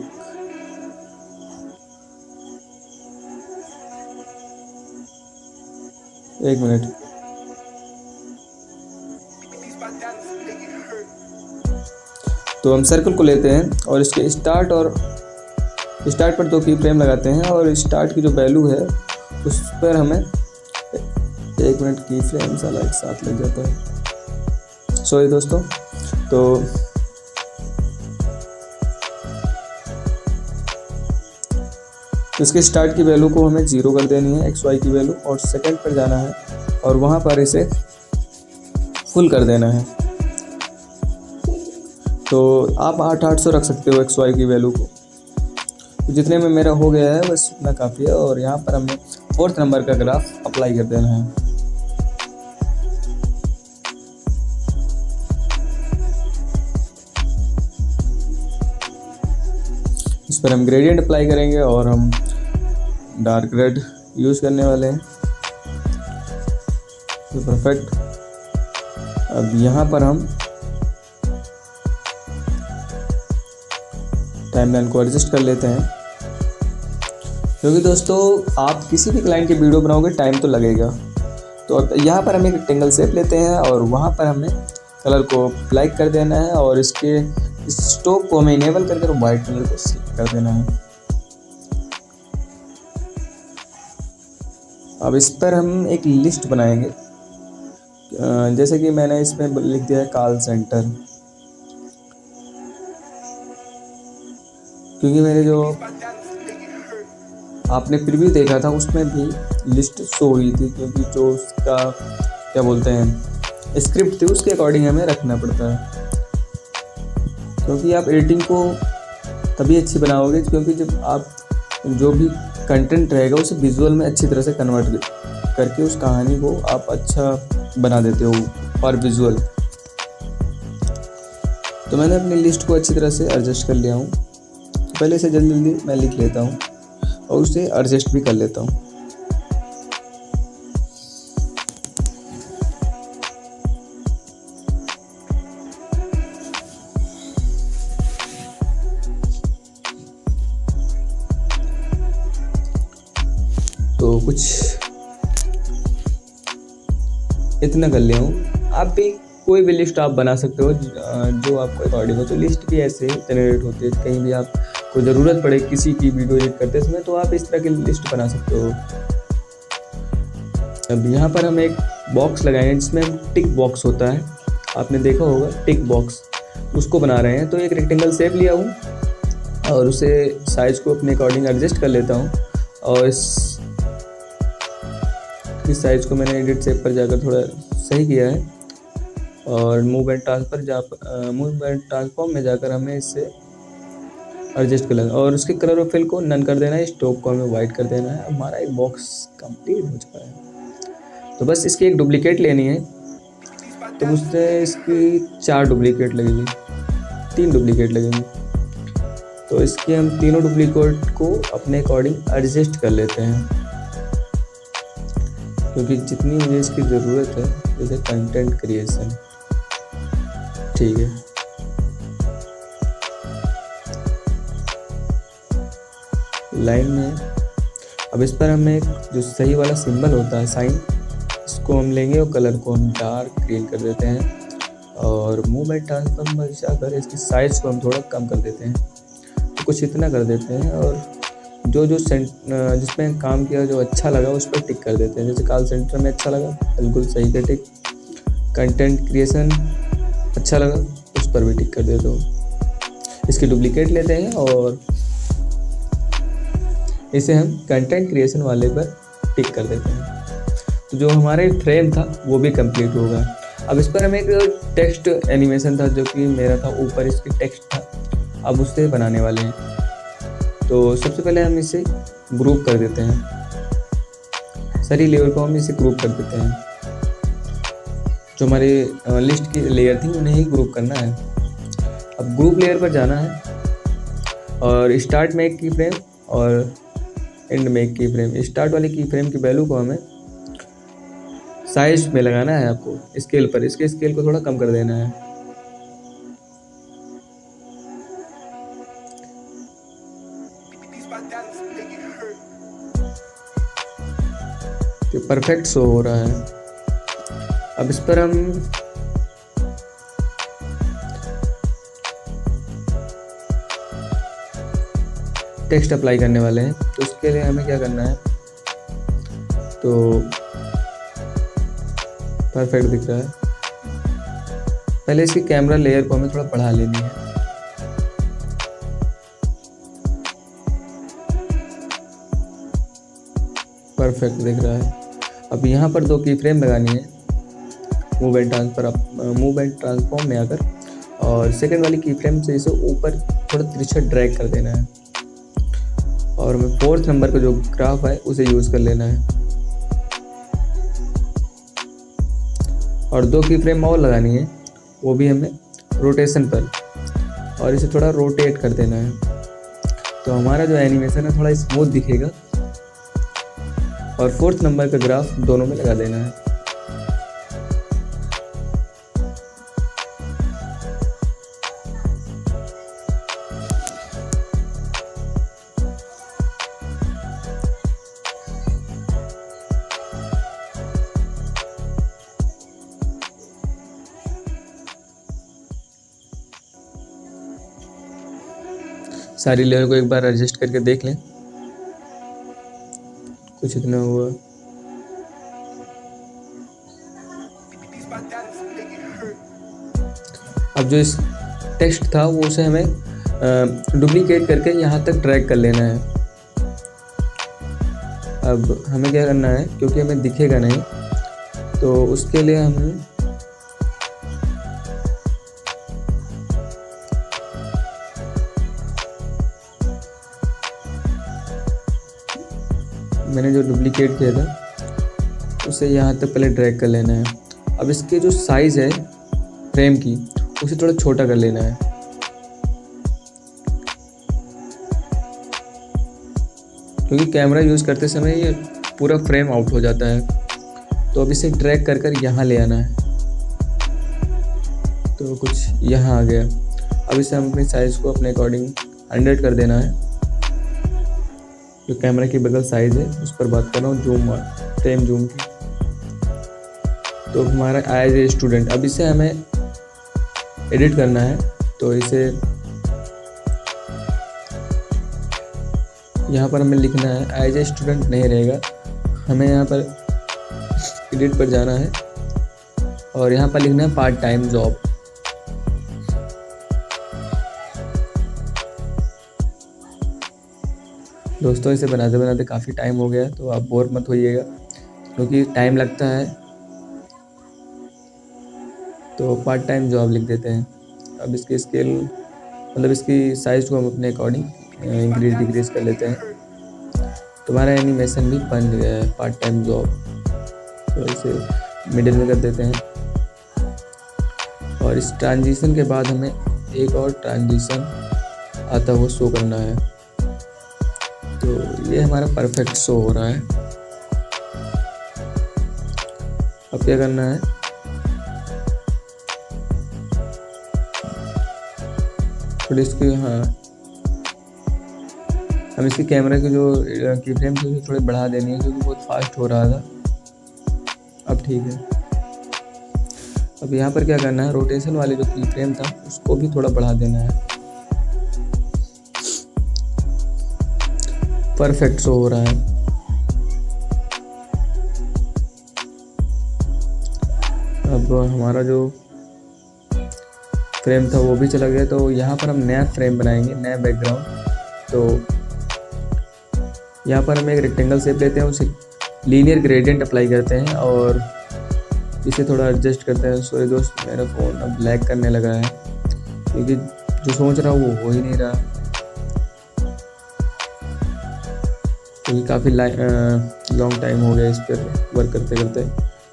एक मिनट, तो हम सर्कल को लेते हैं और इसके स्टार्ट पर 2 की फ्रेम लगाते हैं, और स्टार्ट की जो वैल्यू है उस पर हमें 1 मिनट की फ्रेम साला एक साथ लग जाता है, सॉरी दोस्तों। तो इसके स्टार्ट की वैल्यू को हमें 0 कर देनी है, XY की वैल्यू, और सेकंड पर जाना है और वहाँ पर इसे फुल कर देना है। तो आप 800 रख सकते हो XY की वैल्यू को। तो जितने में मेरा हो गया है बस इतना काफ़ी है, और यहाँ पर हमें 4th नंबर का ग्राफ अप्लाई कर देना है। इस पर हम ग्रेडियंट अप्लाई करेंगे और हम डार्क रेड यूज़ करने वाले हैं। तो परफेक्ट। अब यहाँ पर हम टाइमलाइन को एडजस्ट कर लेते हैं, क्योंकि दोस्तों आप किसी भी क्लाइंट की वीडियो बनाओगे टाइम तो लगेगा। तो अब यहाँ पर हम एक रेक्टेंगल शेप लेते हैं और वहाँ पर हमें कलर को ब्लैक कर देना है, और इसके स्ट्रोक को हमें इनेबल करके वाइट कलर को सेलेक्ट कर देना है। अब इस पर हम एक लिस्ट बनाएंगे, जैसे कि मैंने इसमें लिख दिया है कॉल सेंटर, क्योंकि मेरे जो आपने प्रीव्यू देखा था उसमें भी लिस्ट शो हुई थी, क्योंकि जो उसका क्या बोलते हैं स्क्रिप्ट थी उसके अकॉर्डिंग हमें रखना पड़ता है। क्योंकि आप एडिटिंग को तभी अच्छी बनाओगे क्योंकि जब आप जो भी कंटेंट रहेगा उसे विजुअल में अच्छी तरह से कन्वर्ट करके उस कहानी को आप अच्छा बना देते हो और विजुअल। तो मैंने अपनी लिस्ट को अच्छी तरह से एडजस्ट कर लिया हूँ। पहले से जल्दी मैं लिख लेता हूँ और उसे एडजस्ट भी कर लेता हूँ। कुछ इतना कर लिया हूँ। आप भी कोई भी लिस्ट आप बना सकते हो जो आपको अकॉर्डिंग हो। तो लिस्ट भी ऐसे जनरेट होती है, कहीं भी आपको ज़रूरत पड़े किसी की वीडियो एडिट करते समय तो आप इस तरह की लिस्ट बना सकते हो। अब यहाँ पर हम एक बॉक्स लगाएंगे जिसमें टिक बॉक्स होता है, आपने देखा होगा टिक बॉक्स, उसको बना रहे हैं। तो एक रेक्टेंगल शेप लिया हूँ और उसे साइज़ को अपने अकॉर्डिंग एडजस्ट कर लेता हूँ। और इस साइज़ को मैंने एडिट शेप पर जाकर थोड़ा सही किया है और मूव एंड ट्रांसफॉर्म में जाकर हमें इससे एडजस्ट कर लेना और उसके कलर और फिल को नन कर देना है, स्टोक को हमें वाइट कर देना है। हमारा एक बॉक्स कंप्लीट हो चुका है। तो बस इसकी एक डुप्लीकेट लेनी है, तो मुझसे इसकी 4 डुप्लीकेट लगेगी, 3 डुप्लीकेट लगेंगी। तो इसके हम तीनों डुप्लीकेट को अपने अकॉर्डिंग एडजस्ट कर लेते हैं, क्योंकि जितनी मुझे इसकी ज़रूरत है, जैसे कंटेंट क्रिएशन, ठीक है। लाइन में अब इस पर हमें जो सही वाला सिंबल होता है साइन, इसको हम लेंगे और कलर को हम डार्क ग्रीन कर देते हैं और मूव एंड ट्रांसफॉर्म में जाकर इसकी साइज़ को हम थोड़ा कम कर देते हैं। तो कुछ इतना कर देते हैं और जो जिसमें काम किया जो अच्छा लगा उस पर टिक कर देते हैं। जैसे कॉल सेंटर में अच्छा लगा, बिल्कुल सही का टिक। कंटेंट क्रिएशन अच्छा लगा, उस पर भी टिक कर देते हो। इसकी डुप्लीकेट लेते हैं और इसे हम कंटेंट क्रिएशन वाले पर टिक कर देते हैं। तो जो हमारे फ्रेम था वो भी कंप्लीट हो गया। अब इस पर हम एक टेक्स्ट एनिमेशन था जो कि मेरा था, ऊपर इसकी टेक्स्ट था, अब उससे बनाने वाले हैं। तो सबसे पहले हम इसे ग्रुप कर देते हैं, सारी लेयर को हम इसे ग्रुप कर देते हैं। जो हमारी लिस्ट की लेयर थी उन्हें ही ग्रुप करना है। अब ग्रुप लेयर पर जाना है और स्टार्ट में एक की फ्रेम और एंड में एक की फ्रेम। स्टार्ट वाली की फ्रेम की वैल्यू को हमें साइज में लगाना है, आपको स्केल पर, इसके स्केल को थोड़ा कम कर देना है। तो परफेक्ट शो हो रहा है। अब इस पर हम टेक्स्ट अप्लाई करने वाले हैं। तो उसके लिए हमें क्या करना है, तो परफेक्ट दिख रहा है। पहले इसकी कैमरा लेयर को हमें थोड़ा बढ़ा लेनी है। परफेक्ट दिख रहा है। अब यहाँ पर 2 की फ्रेम लगानी है, मूव एंड ट्रांसफॉर्म में आकर, और सेकंड वाली की फ्रेम से इसे ऊपर थोड़ा तिरछा ड्रैग कर देना है और हमें 4th नंबर का जो ग्राफ है उसे यूज़ कर लेना है और 2 की फ्रेम और लगानी है, वो भी हमें रोटेशन पर, और इसे थोड़ा रोटेट कर देना है। तो हमारा जो एनिमेशन है थोड़ा स्मूथ दिखेगा और 4th नंबर का ग्राफ दोनों में लगा देना है। सारी लेयर को एक बार एडजस्ट करके देख लें, कुछ इतना हुआ। अब जो इस टेक्स्ट था वो उसे हमें डुप्लीकेट करके यहाँ तक ड्रैग कर लेना है। अब हमें क्या करना है, क्योंकि हमें दिखेगा नहीं, तो उसके लिए हम मैंने जो डुप्लीकेट किया था उसे यहाँ तक पहले ड्रैग कर लेना है। अब इसके जो साइज़ है फ्रेम की उसे थोड़ा छोटा कर लेना है। क्योंकि कैमरा यूज़ करते समय ये पूरा फ्रेम आउट हो जाता है, तो अब इसे ड्रैग कर कर यहाँ ले आना है। तो कुछ यहाँ आ गया। अब इसे हम अपनी साइज़ को अपने अकॉर्डिंग 100 कर देना है जो कैमरा की बगल साइज़ है उस पर बात कर रहा हूँ, जूम टाइम जूम की। तो हमारा एज ए स्टूडेंट, अब इसे हमें एडिट करना है। तो इसे यहाँ पर हमें लिखना है, एज ए स्टूडेंट नहीं रहेगा, हमें यहाँ पर एडिट पर जाना है और यहाँ पर लिखना है पार्ट टाइम जॉब। दोस्तों इसे बनाते बनाते काफ़ी टाइम हो गया, तो आप बोर मत होइएगा क्योंकि टाइम लगता है। तो पार्ट टाइम जॉब लिख देते हैं। अब इसकी स्केल मतलब इसकी साइज़ को हम अपने अकॉर्डिंग इंक्रीज डिक्रीज कर लेते हैं। तो हमारा एनिमेशन भी बन गया है पार्ट टाइम जॉब। तो इसे मिडिल में कर देते हैं और इस ट्रांजिशन के बाद हमें एक और ट्रांजिशन आता हुआ शो करना है। तो ये हमारा परफेक्ट शो हो रहा है। अब क्या करना है, थोड़ी इसकी हम इसकी कैमरा की जो की फ्रेम थी थोड़ी बढ़ा देनी है क्योंकि बहुत फास्ट हो रहा था। अब ठीक है। अब यहाँ पर क्या करना है, रोटेशन वाले जो की फ्रेम था उसको भी थोड़ा बढ़ा देना है। परफेक्ट शो हो रहा है। अब हमारा जो फ्रेम था वो भी चला गया। तो यहाँ पर हम नया फ्रेम बनाएंगे, नया बैकग्राउंड। तो यहाँ पर हम एक रेक्टेंगल शेप लेते हैं, उसे लीनियर ग्रेडियंट अप्लाई करते हैं और इसे थोड़ा एडजस्ट करते हैं। सॉरी दोस्त, मेरा फ़ोन अब लैग करने लगा है क्योंकि जो सोच रहा हूँ वो हो ही नहीं रहा, क्योंकि काफ़ी लॉन्ग टाइम हो गया इस पर वर्क करते करते,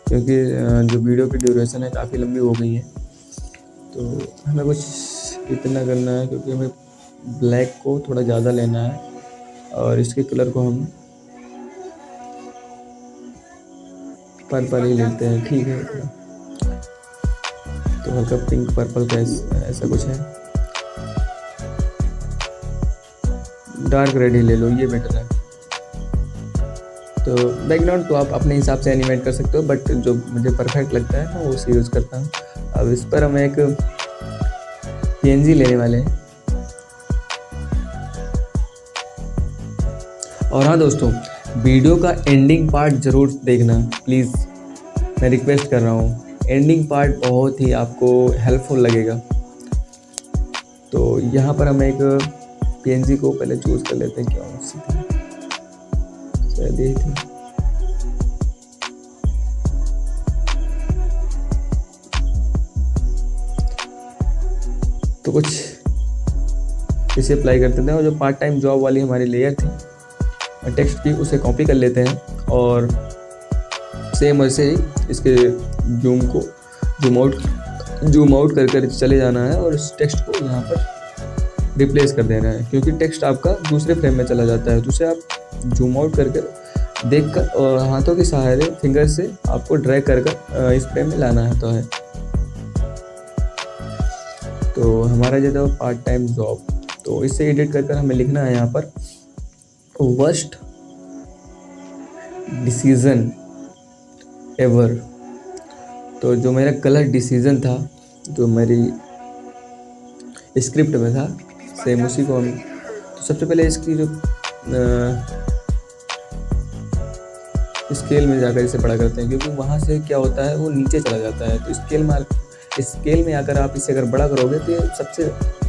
क्योंकि जो वीडियो की ड्यूरेशन है काफ़ी लंबी हो गई है। तो हमें कुछ इतना करना है क्योंकि हमें ब्लैक को थोड़ा ज़्यादा लेना है और इसके कलर को हम पर्पल ही लेते हैं, ठीक है। तो हल्का पिंक पर्पल का ऐसा कुछ है, डार्क रेड ही ले लो, ये बेटर है। तो बैकग्राउंड तो आप अपने हिसाब से एनिमेट कर सकते हो, बट जो मुझे परफेक्ट लगता है मैं वो उसे यूज़ करता हूँ। अब इस पर हम एक PNG लेने वाले हैं। और हाँ दोस्तों, वीडियो का एंडिंग पार्ट ज़रूर देखना प्लीज़, मैं रिक्वेस्ट कर रहा हूँ। एंडिंग पार्ट बहुत ही आपको हेल्पफुल लगेगा। तो यहाँ पर हम एक PNG को पहले चूज़ कर लेते हैं। क्या चलिए थी, तो कुछ इसे अप्लाई कर देते हैं और जो पार्ट टाइम जॉब वाली हमारी लेयर थी टेक्स्ट की उसे कॉपी कर लेते हैं और सेम वैसे ही इसके जूम आउट कर चले जाना है और इस टेक्स्ट को यहाँ पर रिप्लेस कर देना है, क्योंकि टेक्स्ट आपका दूसरे फ्रेम में चला जाता है। तो उसे आप जूम आउट करके देखकर और हाथों के सहारे फिंगर से आपको ड्रैग कर इस फ्रेम में लाना है। तो हमारा जो था पार्ट टाइम जॉब, तो इसे एडिट कर हमें लिखना है यहाँ पर वर्स्ट डिसीजन एवर। तो जो मेरा गलत डिसीजन था जो मेरी स्क्रिप्ट में था, सेम उसी को हम तो सबसे पहले इसकी जो स्केल में जाकर इसे बड़ा करते हैं, क्योंकि वहाँ से क्या होता है वो नीचे चला जाता है। तो स्केल में आकर आप इसे अगर बड़ा करोगे तो ये सबसे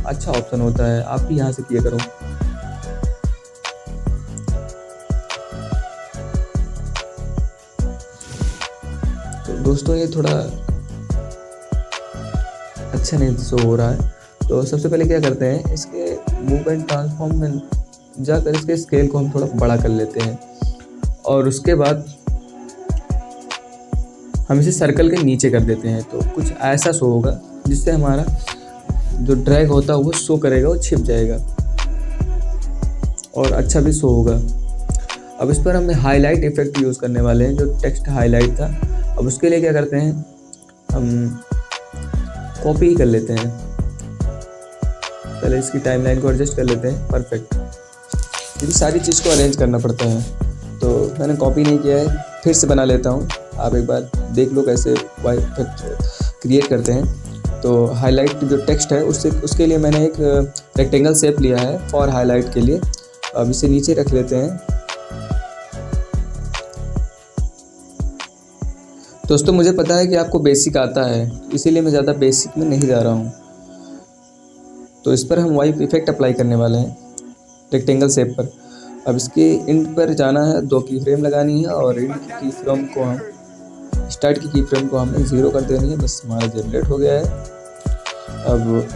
अच्छा ऑप्शन होता है। आप भी यहाँ से किया करो। तो दोस्तों ये थोड़ा अच्छा नहीं शो हो रहा है। तो सबसे पहले क्या करते हैं, इसके मूव एंड ट्रांसफॉर्म में जाकर इसके स्केल को हम थोड़ा बड़ा कर लेते हैं और उसके बाद हम इसे सर्कल के नीचे कर देते हैं। तो कुछ ऐसा शो होगा जिससे हमारा जो ड्रैग होता है वो शो करेगा, वो छिप जाएगा और अच्छा भी शो होगा। अब इस पर हम हाईलाइट इफेक्ट यूज़ करने वाले हैं, जो टेक्स्ट हाईलाइट था। अब उसके लिए क्या करते हैं, हम कॉपी कर लेते हैं। पहले इसकी टाइमलाइन को एडजस्ट कर लेते हैं। परफेक्ट, क्योंकि सारी चीज़ को अरेंज करना पड़ता है। तो मैंने कॉपी नहीं किया है, फिर से बना लेता हूँ। आप एक बार देख लो कैसे वाई इफेक्ट क्रिएट करते हैं। तो हाईलाइट जो टेक्स्ट है उसके लिए मैंने एक रेक्टेंगल शेप लिया है फॉर हाईलाइट के लिए। अब इसे नीचे रख लेते हैं। दोस्तों मुझे पता है कि आपको बेसिक आता है, इसीलिए मैं ज़्यादा बेसिक में नहीं जा रहा हूँ। तो इस पर हम वाइप इफेक्ट अप्लाई करने वाले हैं रेक्टेंगल शेप पर। अब इसके इंड पर जाना है, 2 की फ्रेम लगानी है और इंड की फ्रेम को हम स्टार्ट की फ्रेम को हमें 0 कर देनी है। बस हमारा जनरेट हो गया है। अब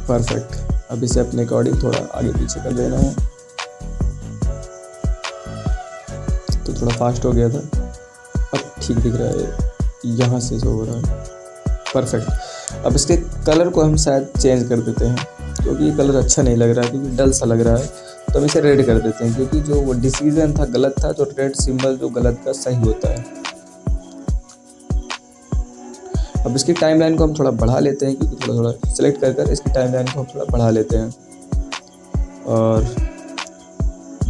परफेक्ट। अब इसे अपने अकॉर्डिंग थोड़ा आगे पीछे कर देना है। तो थोड़ा फास्ट हो गया था, अब ठीक दिख रहा है, यहाँ से जो हो रहा है परफेक्ट। अब इसके कलर को हम शायद चेंज कर देते हैं, क्योंकि ये कलर अच्छा नहीं लग रहा है, क्योंकि डल सा लग रहा है। तो हम इसे रेड कर देते हैं, क्योंकि जो वो डिसीजन था गलत था, तो रेड सिंबल जो गलत का सही होता है। अब इसकी टाइमलाइन को हम थोड़ा बढ़ा लेते हैं, क्योंकि थोड़ा सेलेक्ट कर इसकी टाइमलाइन को हम थोड़ा बढ़ा लेते हैं। और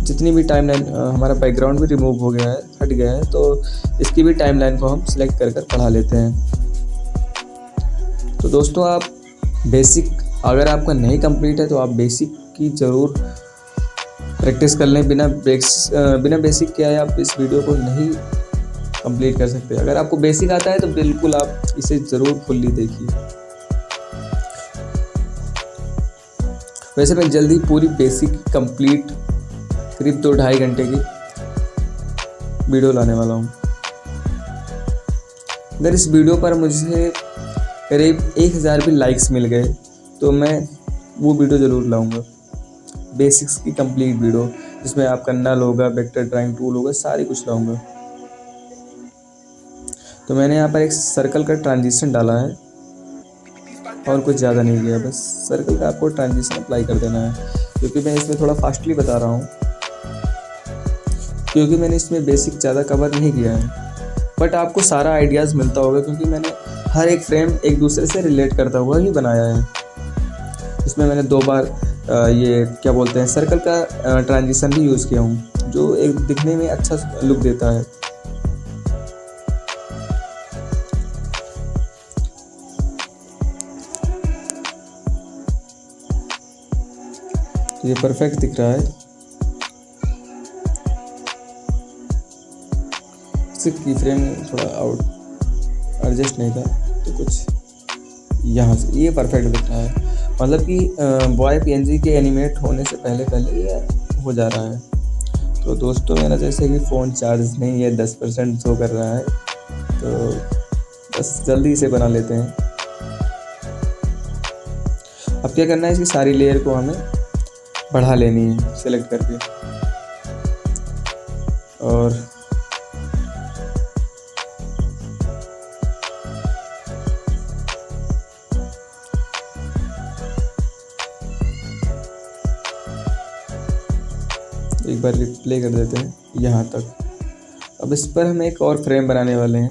जितनी भी टाइमलाइन, हमारा बैकग्राउंड भी रिमूव हो गया है, हट गया है, तो इसकी भी टाइमलाइन को हम सिलेक्ट कर बढ़ा लेते हैं। तो दोस्तों आप बेसिक, अगर आपका नहीं कंप्लीट है तो आप बेसिक की ज़रूर प्रैक्टिस कर लें। बिना बेसिक के आप इस वीडियो को नहीं कंप्लीट कर सकते। अगर आपको बेसिक आता है तो बिल्कुल आप इसे ज़रूर फुल्ली देखिए। वैसे मैं जल्दी पूरी बेसिक कंप्लीट करीब 2-2.5 घंटे की वीडियो लाने वाला हूँ। अगर इस वीडियो पर मुझे करीब 1000 भी लाइक्स मिल गए तो मैं वो वीडियो ज़रूर लाऊंगा, बेसिक्स की कंप्लीट वीडियो, जिसमें आपका नल होगा, वेक्टर ड्राइंग टूल होगा, सारी कुछ लाऊंगा। तो मैंने यहाँ पर एक सर्कल का ट्रांजिशन डाला है और कुछ ज़्यादा नहीं किया, बस सर्कल का आपको ट्रांजिशन अप्लाई कर देना है। क्योंकि मैं इसमें थोड़ा फास्टली बता रहा हूँ, क्योंकि मैंने इसमें बेसिक ज़्यादा कवर नहीं किया है, बट आपको सारा आइडियाज़ मिलता होगा, क्योंकि मैंने हर एक फ्रेम एक दूसरे से रिलेट करता हुआ ही बनाया है। इसमें मैंने 2 बार ये क्या बोलते हैं सर्कल का ट्रांजिशन भी यूज़ किया हूँ, जो एक दिखने में अच्छा लुक देता है। ये परफेक्ट दिख रहा है। इसकी की फ्रेम थोड़ा आउट एडजस्ट नहीं था, तो कुछ यहाँ से ये परफेक्ट दिख रहा है। मतलब कि बॉय पीएनजी के एनिमेट होने से पहले ये हो जा रहा है। तो दोस्तों मेरा जैसे कि फ़ोन चार्ज नहीं है, 10% शो कर रहा है, तो बस जल्दी से बना लेते हैं। अब क्या करना है, इसकी सारी लेयर को हमें बढ़ा लेनी है सेलेक्ट करके, और एक बार रिप्ले कर देते हैं यहाँ तक। अब इस पर हम एक और फ्रेम बनाने वाले हैं,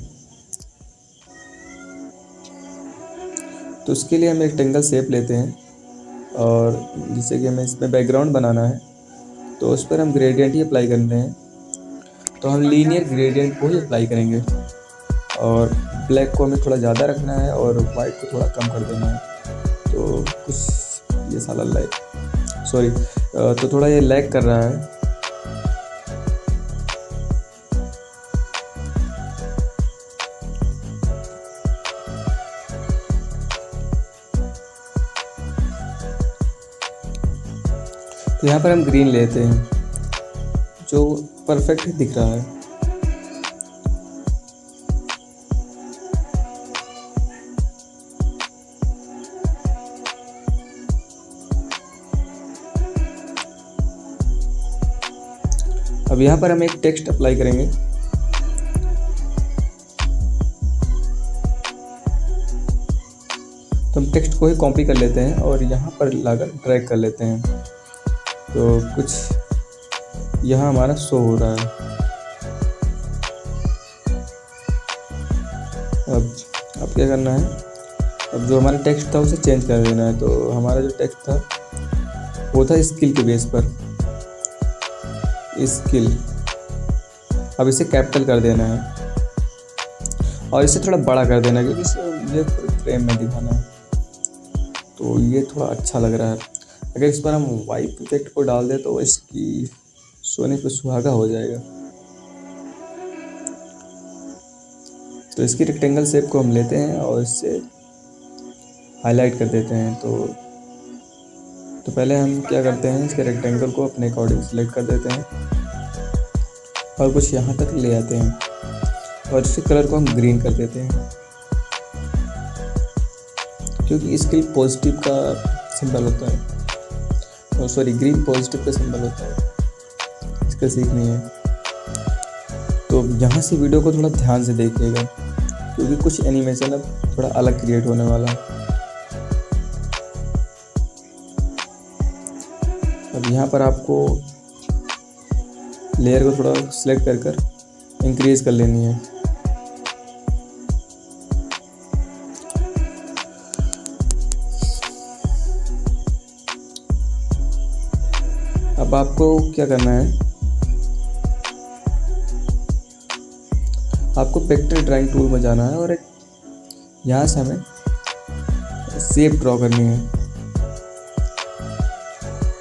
तो उसके लिए हम एक रेक्टेंगल शेप लेते हैं, और जिससे कि हमें इसमें बैकग्राउंड बनाना है, तो उस पर हम ग्रेडियंट ही अप्लाई करते हैं। तो हम लीनियर ग्रेडियंट को ही अप्लाई करेंगे, और ब्लैक को हमें थोड़ा ज़्यादा रखना है और वाइट को थोड़ा कम कर देना है। तो कुछ ये साला तो थोड़ा ये लैग कर रहा है। तो यहाँ पर हम ग्रीन लेते हैं, जो परफेक्ट दिख रहा है। अब यहाँ पर हम एक टेक्स्ट अप्लाई करेंगे। तो हम टेक्स्ट को ही कॉपी कर लेते हैं और यहाँ पर लाकर ड्रैग कर लेते हैं। तो कुछ यहाँ हमारा शो हो रहा है। अब क्या करना है, अब जो हमारा टेक्स्ट था उसे चेंज कर देना है। तो हमारा जो टेक्स्ट था वो था स्किल के बेस पर, स्किल, अब इसे कैपिटल कर देना है और इसे थोड़ा बड़ा कर देना है क्योंकि इसे मुझे फ्रेम में दिखाना है। तो ये थोड़ा अच्छा लग रहा है। अगर इस पर हम वाइप इफेक्ट को डाल दें तो इसकी सोने पे सुहागा हो जाएगा। तो इसकी रेक्टेंगल शेप को हम लेते हैं और इससे हाईलाइट कर देते हैं। तो पहले हम क्या करते हैं, इसके रेक्टेंगल को अपने अकॉर्डिंग सेलेक्ट कर देते हैं और कुछ यहाँ तक ले आते हैं और इसके कलर को हम ग्रीन कर देते हैं क्योंकि इसके पॉजिटिव का सिंबल होता है, सॉरी ग्रीन पॉजिटिव का सिंबल होता है, इसका सीखनी है। तो यहाँ से वीडियो को थोड़ा ध्यान से देखिएगा क्योंकि कुछ एनिमेशन अब थोड़ा अलग क्रिएट होने वाला है। अब यहाँ पर आपको लेयर को थोड़ा सिलेक्ट कर इंक्रीज कर लेनी है। अब आपको क्या करना है, आपको वेक्टर ड्राइंग टूल में जाना है और एक यहाँ से हमें शेप ड्रॉ करनी है।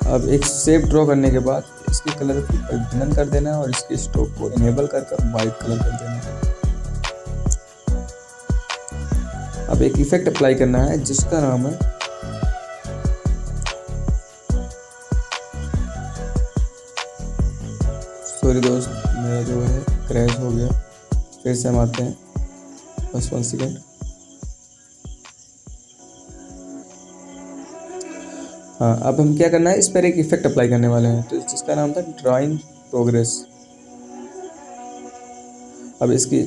अब एक शेप ड्रॉ करने के बाद इसके कलर को परिवर्तन कर देना है और इसके स्ट्रोक को इनेबल कर वाइट कलर कर देना है। अब एक इफेक्ट अप्लाई करना है जिसका नाम है सॉरी दोस्त, मेरा जो है क्रैश हो गया, फिर से हम आते हैं, बस 1 सेकेंड। हाँ, अब हम क्या करना है, इस पर एक इफेक्ट अप्लाई करने वाले हैं तो जिसका नाम था ड्राइंग प्रोग्रेस। अब इसकी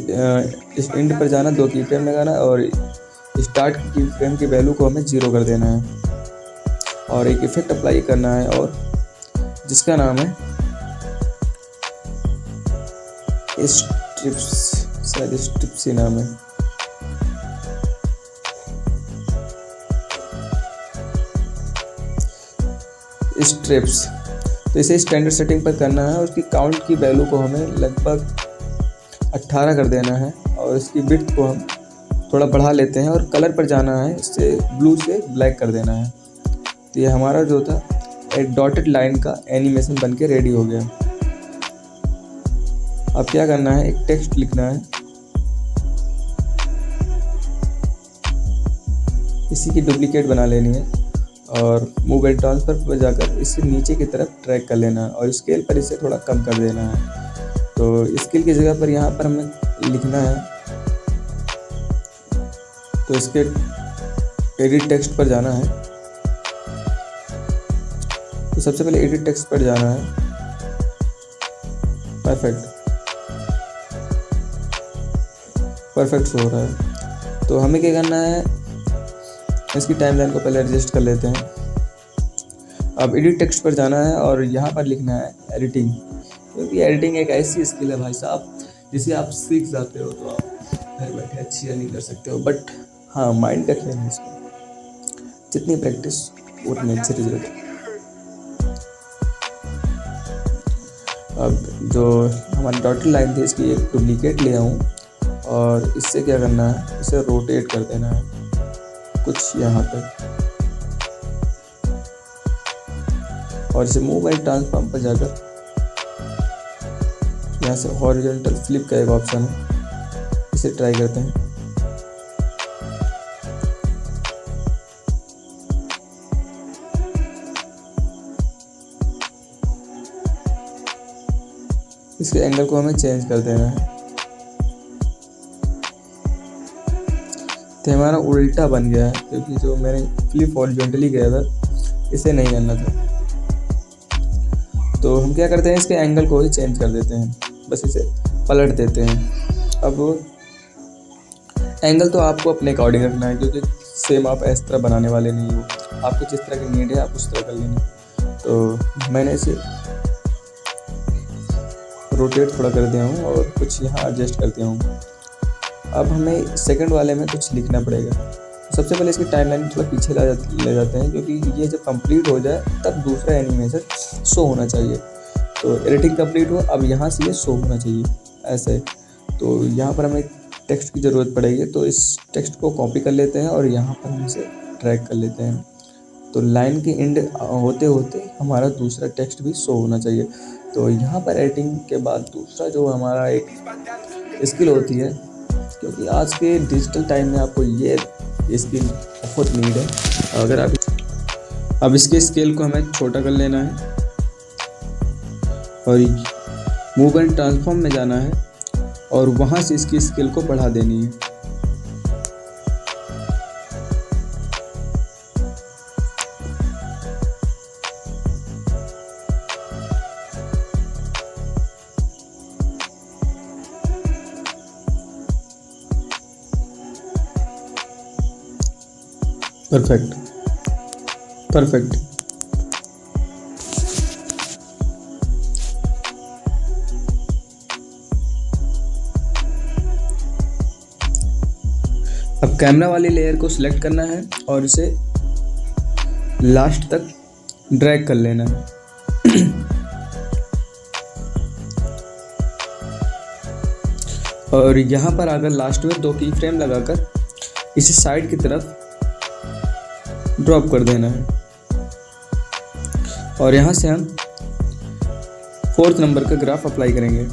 इस एंड पर जाना, 2 की फ्रेम लगाना और स्टार्ट की फ्रेम की वैल्यू को हमें 0 कर देना है और एक इफेक्ट अप्लाई करना है और जिसका नाम है स्ट्रिप्स, शायद स्ट्रिप्स ही नाम है। स्ट्रिप्स, तो इसे स्टैंडर्ड सेटिंग पर करना है और उसकी काउंट की वैल्यू को हमें लगभग 18 कर देना है और इसकी विड्थ को हम थोड़ा बढ़ा लेते हैं और कलर पर जाना है, इससे ब्लू से ब्लैक कर देना है। तो ये हमारा जो था एक डॉटेड लाइन का एनिमेशन बनके रेडी हो गया। अब क्या करना है, एक टेक्स्ट लिखना है, इसी की डुप्लीकेट बना लेनी है और मूव एंड ट्रांसफर पर जाकर इसे नीचे की तरफ ट्रैक कर लेना है और स्केल पर इसे थोड़ा कम कर देना है। तो स्केल की जगह पर यहाँ पर हमें लिखना है, तो इसके एडिट टेक्स्ट पर जाना है। तो सबसे पहले एडिट टेक्स्ट पर जाना है, परफेक्ट शो हो रहा है। तो हमें क्या करना है, इसकी टाइमलाइन को पहले एडजस्ट कर लेते हैं। अब एडिट टेक्स्ट पर जाना है और यहाँ पर लिखना है एडिटिंग, क्योंकि एडिटिंग एक ऐसी स्किल है भाई साहब जिसे आप सीख जाते हो तो आप घर बैठे अच्छी अर्निंग कर सकते हो। बट हाँ, माइंड का खेल है इसमें, जितनी प्रैक्टिस उतने अच्छे रिजल्ट। अब जो हमारी डॉटेड लाइन थी इसकी एक डुप्लीकेट ले आऊँ और इससे क्या करना है, इसे रोटेट कर देना है कुछ यहाँ तक और इसे मूव एंड ट्रांसफॉर्म पर जाकर यहाँ से हॉरिजॉन्टल फ्लिप का एक ऑप्शन है, इसे ट्राई करते हैं। इसके एंगल को हमें चेंज कर देना है। तो हमारा उल्टा बन गया है क्योंकि जो मैंने फ्लिप हॉरिजॉन्टली किया था इसे नहीं करना था। तो हम क्या करते हैं, इसके एंगल को ही चेंज कर देते हैं, बस इसे पलट देते हैं। अब एंगल तो आपको अपने अकॉर्डिंग रखना है क्योंकि सेम आप इस तरह बनाने वाले नहीं हो, आपको जिस तरह की नीड है आप उस तरह कर लेंगे। तो मैंने इसे रोटेट थोड़ा कर दिया हूँ और कुछ यहाँ एडजस्ट कर दिया हूँ। अब हमें सेकंड वाले में कुछ लिखना पड़ेगा। सबसे पहले इसकी टाइमलाइन थोड़ा पीछे ले जाते हैं क्योंकि ये जब कंप्लीट हो जाए तब दूसरा एनिमेशन शो होना चाहिए। तो एडिटिंग कंप्लीट हुआ। अब यहाँ से ये शो होना चाहिए ऐसे। तो यहाँ पर हमें टेक्स्ट की ज़रूरत पड़ेगी, तो इस टेक्स्ट को कॉपी कर लेते हैं और यहाँ पर हम इसे ड्रैग कर लेते हैं। तो लाइन के एंड होते होते हमारा दूसरा टेक्स्ट भी शो होना चाहिए। तो यहाँ पर एडिटिंग के बाद दूसरा जो हमारा एक स्किल होती है, क्योंकि आज के डिजिटल टाइम में आपको ये स्किल बहुत नीड है। अगर आप अब इसके स्केल को हमें छोटा कर लेना है और मूव एंड ट्रांसफॉर्म में जाना है और वहाँ से इसकी स्केल को बढ़ा देनी है। Perfect perfect. अब कैमरा वाली लेयर को सिलेक्ट करना है और इसे लास्ट तक ड्रैग कर लेना है। और यहाँ पर अगर लास्ट में 2 की फ्रेम लगाकर इसे साइड की तरफ ड्रॉप कर देना है और यहाँ से हम 4th नंबर का ग्राफ अप्लाई करेंगे।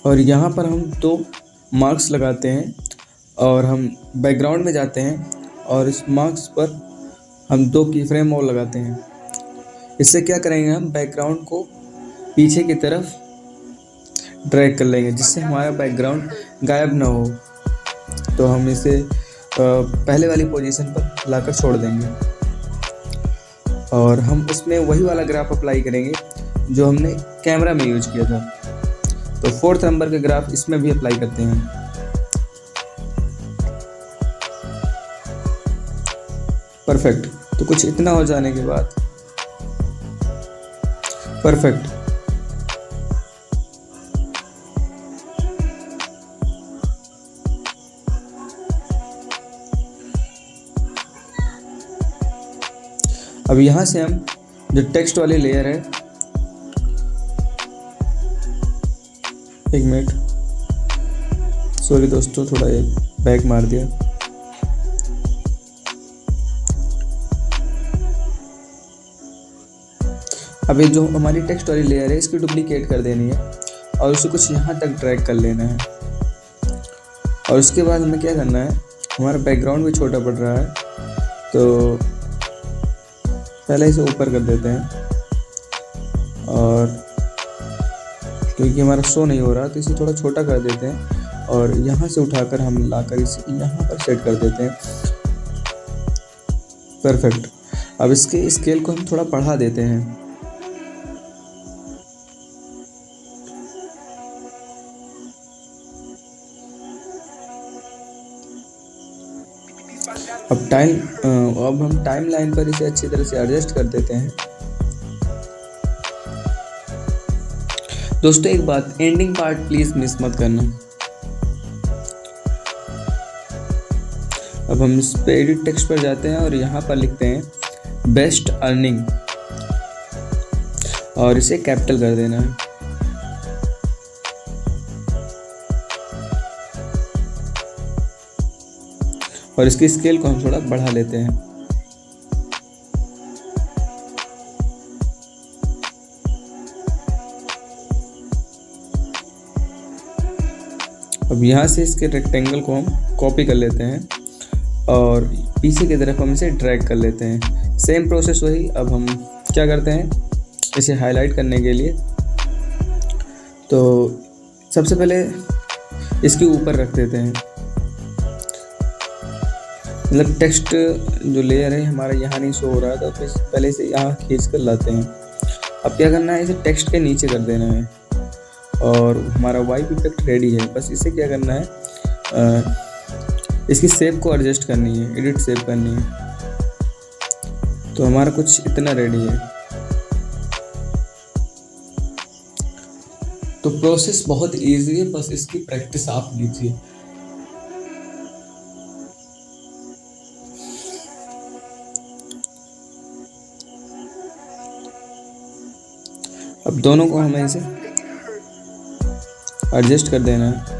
और यहाँ पर हम 2 मार्क्स लगाते हैं और हम बैकग्राउंड में जाते हैं और इस मार्क्स पर हम 2 की फ्रेम और लगाते हैं। इससे क्या करेंगे, हम बैकग्राउंड को पीछे की तरफ ड्रैग कर लेंगे जिससे हमारा बैकग्राउंड गायब ना हो। तो हम इसे पहले वाली पोजीशन पर लाकर छोड़ देंगे और हम उसमें वही वाला ग्राफ अप्लाई करेंगे जो हमने कैमरा में यूज किया था। तो 4th नंबर के ग्राफ इसमें भी अप्लाई करते हैं। परफेक्ट। तो कुछ इतना हो जाने के बाद परफेक्ट। अब यहाँ से हम जो टेक्स्ट वाली लेयर है, 1 मिनट, सॉरी दोस्तों, थोड़ा ये बैक मार दिया। अब ये जो हमारी टेक्स्ट वाली लेयर है इसकी डुप्लीकेट कर देनी है और उसे कुछ यहाँ तक ड्रैग कर लेना है। और उसके बाद हमें क्या करना है, हमारा बैकग्राउंड भी छोटा पड़ रहा है तो पहले इसे ऊपर कर देते हैं और क्योंकि हमारा शो नहीं हो रहा तो इसे थोड़ा छोटा कर देते हैं और यहाँ से उठाकर हम लाकर इसे यहाँ पर सेट कर देते हैं। परफेक्ट। अब इसके स्केल को हम थोड़ा बढ़ा देते हैं। अब हम टाइम लाइन पर इसे अच्छी तरह से एडजस्ट कर देते हैं। दोस्तों एक बात, एंडिंग पार्ट प्लीज मिस मत करना। अब हम इस पे एडिट टेक्स्ट पर जाते हैं और यहाँ पर लिखते हैं बेस्ट अर्निंग और इसे कैपिटल कर देना है। और इसकी स्केल को हम थोड़ा बढ़ा लेते हैं। अब यहाँ से इसके रेक्टेंगल को हम कॉपी कर लेते हैं और पीछे की तरफ हम इसे ड्रैग कर लेते हैं। सेम प्रोसेस वही। अब हम क्या करते हैं, इसे हाईलाइट करने के लिए तो सबसे पहले इसके ऊपर रख देते हैं, मतलब टेक्स्ट जो लेयर है हमारा यहाँ नहीं शो हो रहा है तो फिर पहले से यहाँ खींच कर लाते हैं। अब क्या करना है, इसे टेक्स्ट के नीचे कर देना है और हमारा वाइप इफेक्ट रेडी है। बस इसे क्या करना है, इसकी शेप को एडजस्ट करनी है, एडिट शेप करनी है। तो हमारा कुछ इतना रेडी है। तो प्रोसेस बहुत इजी है, बस इसकी प्रैक्टिस आप लीजिए। अब दोनों को हमें इसे एडजस्ट कर देना है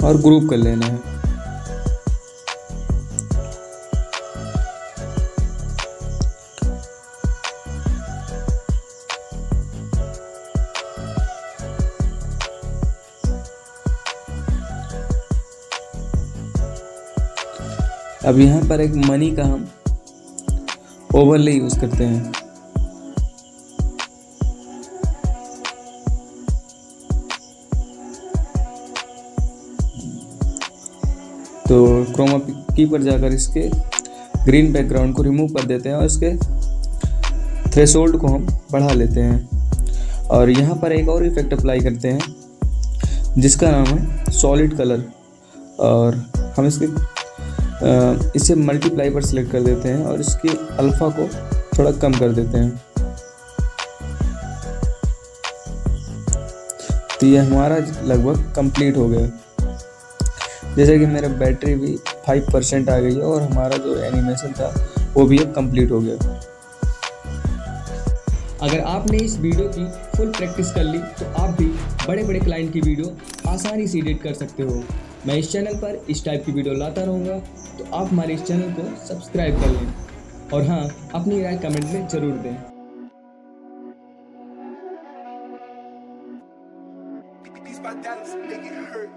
और ग्रुप कर लेना है। अब यहाँ पर एक मनी का हम ओवरले यूज करते हैं। तो क्रोमा की पर जाकर इसके ग्रीन बैकग्राउंड को रिमूव कर देते हैं और इसके थ्रेशोल्ड को हम बढ़ा लेते हैं और यहाँ पर एक और इफेक्ट अप्लाई करते हैं जिसका नाम है सॉलिड कलर। और हम इसे मल्टीप्लाई पर सिलेक्ट कर देते हैं और इसके अल्फ़ा को थोड़ा कम कर देते हैं। तो ये हमारा लगभग कंप्लीट हो गया। जैसे कि मेरा बैटरी भी 5% आ गई है और हमारा जो एनिमेशन था वो भी अब कंप्लीट हो गया। अगर आपने इस वीडियो की फुल प्रैक्टिस कर ली तो आप भी बड़े बड़े क्लाइंट की वीडियो आसानी से एडिट कर सकते हो। मैं इस चैनल पर इस टाइप की वीडियो लाता रहूँगा, तो आप हमारे इस चैनल को सब्सक्राइब कर लें और हाँ, अपनी राय कमेंट में ज़रूर दें। These my dollars make it hurt.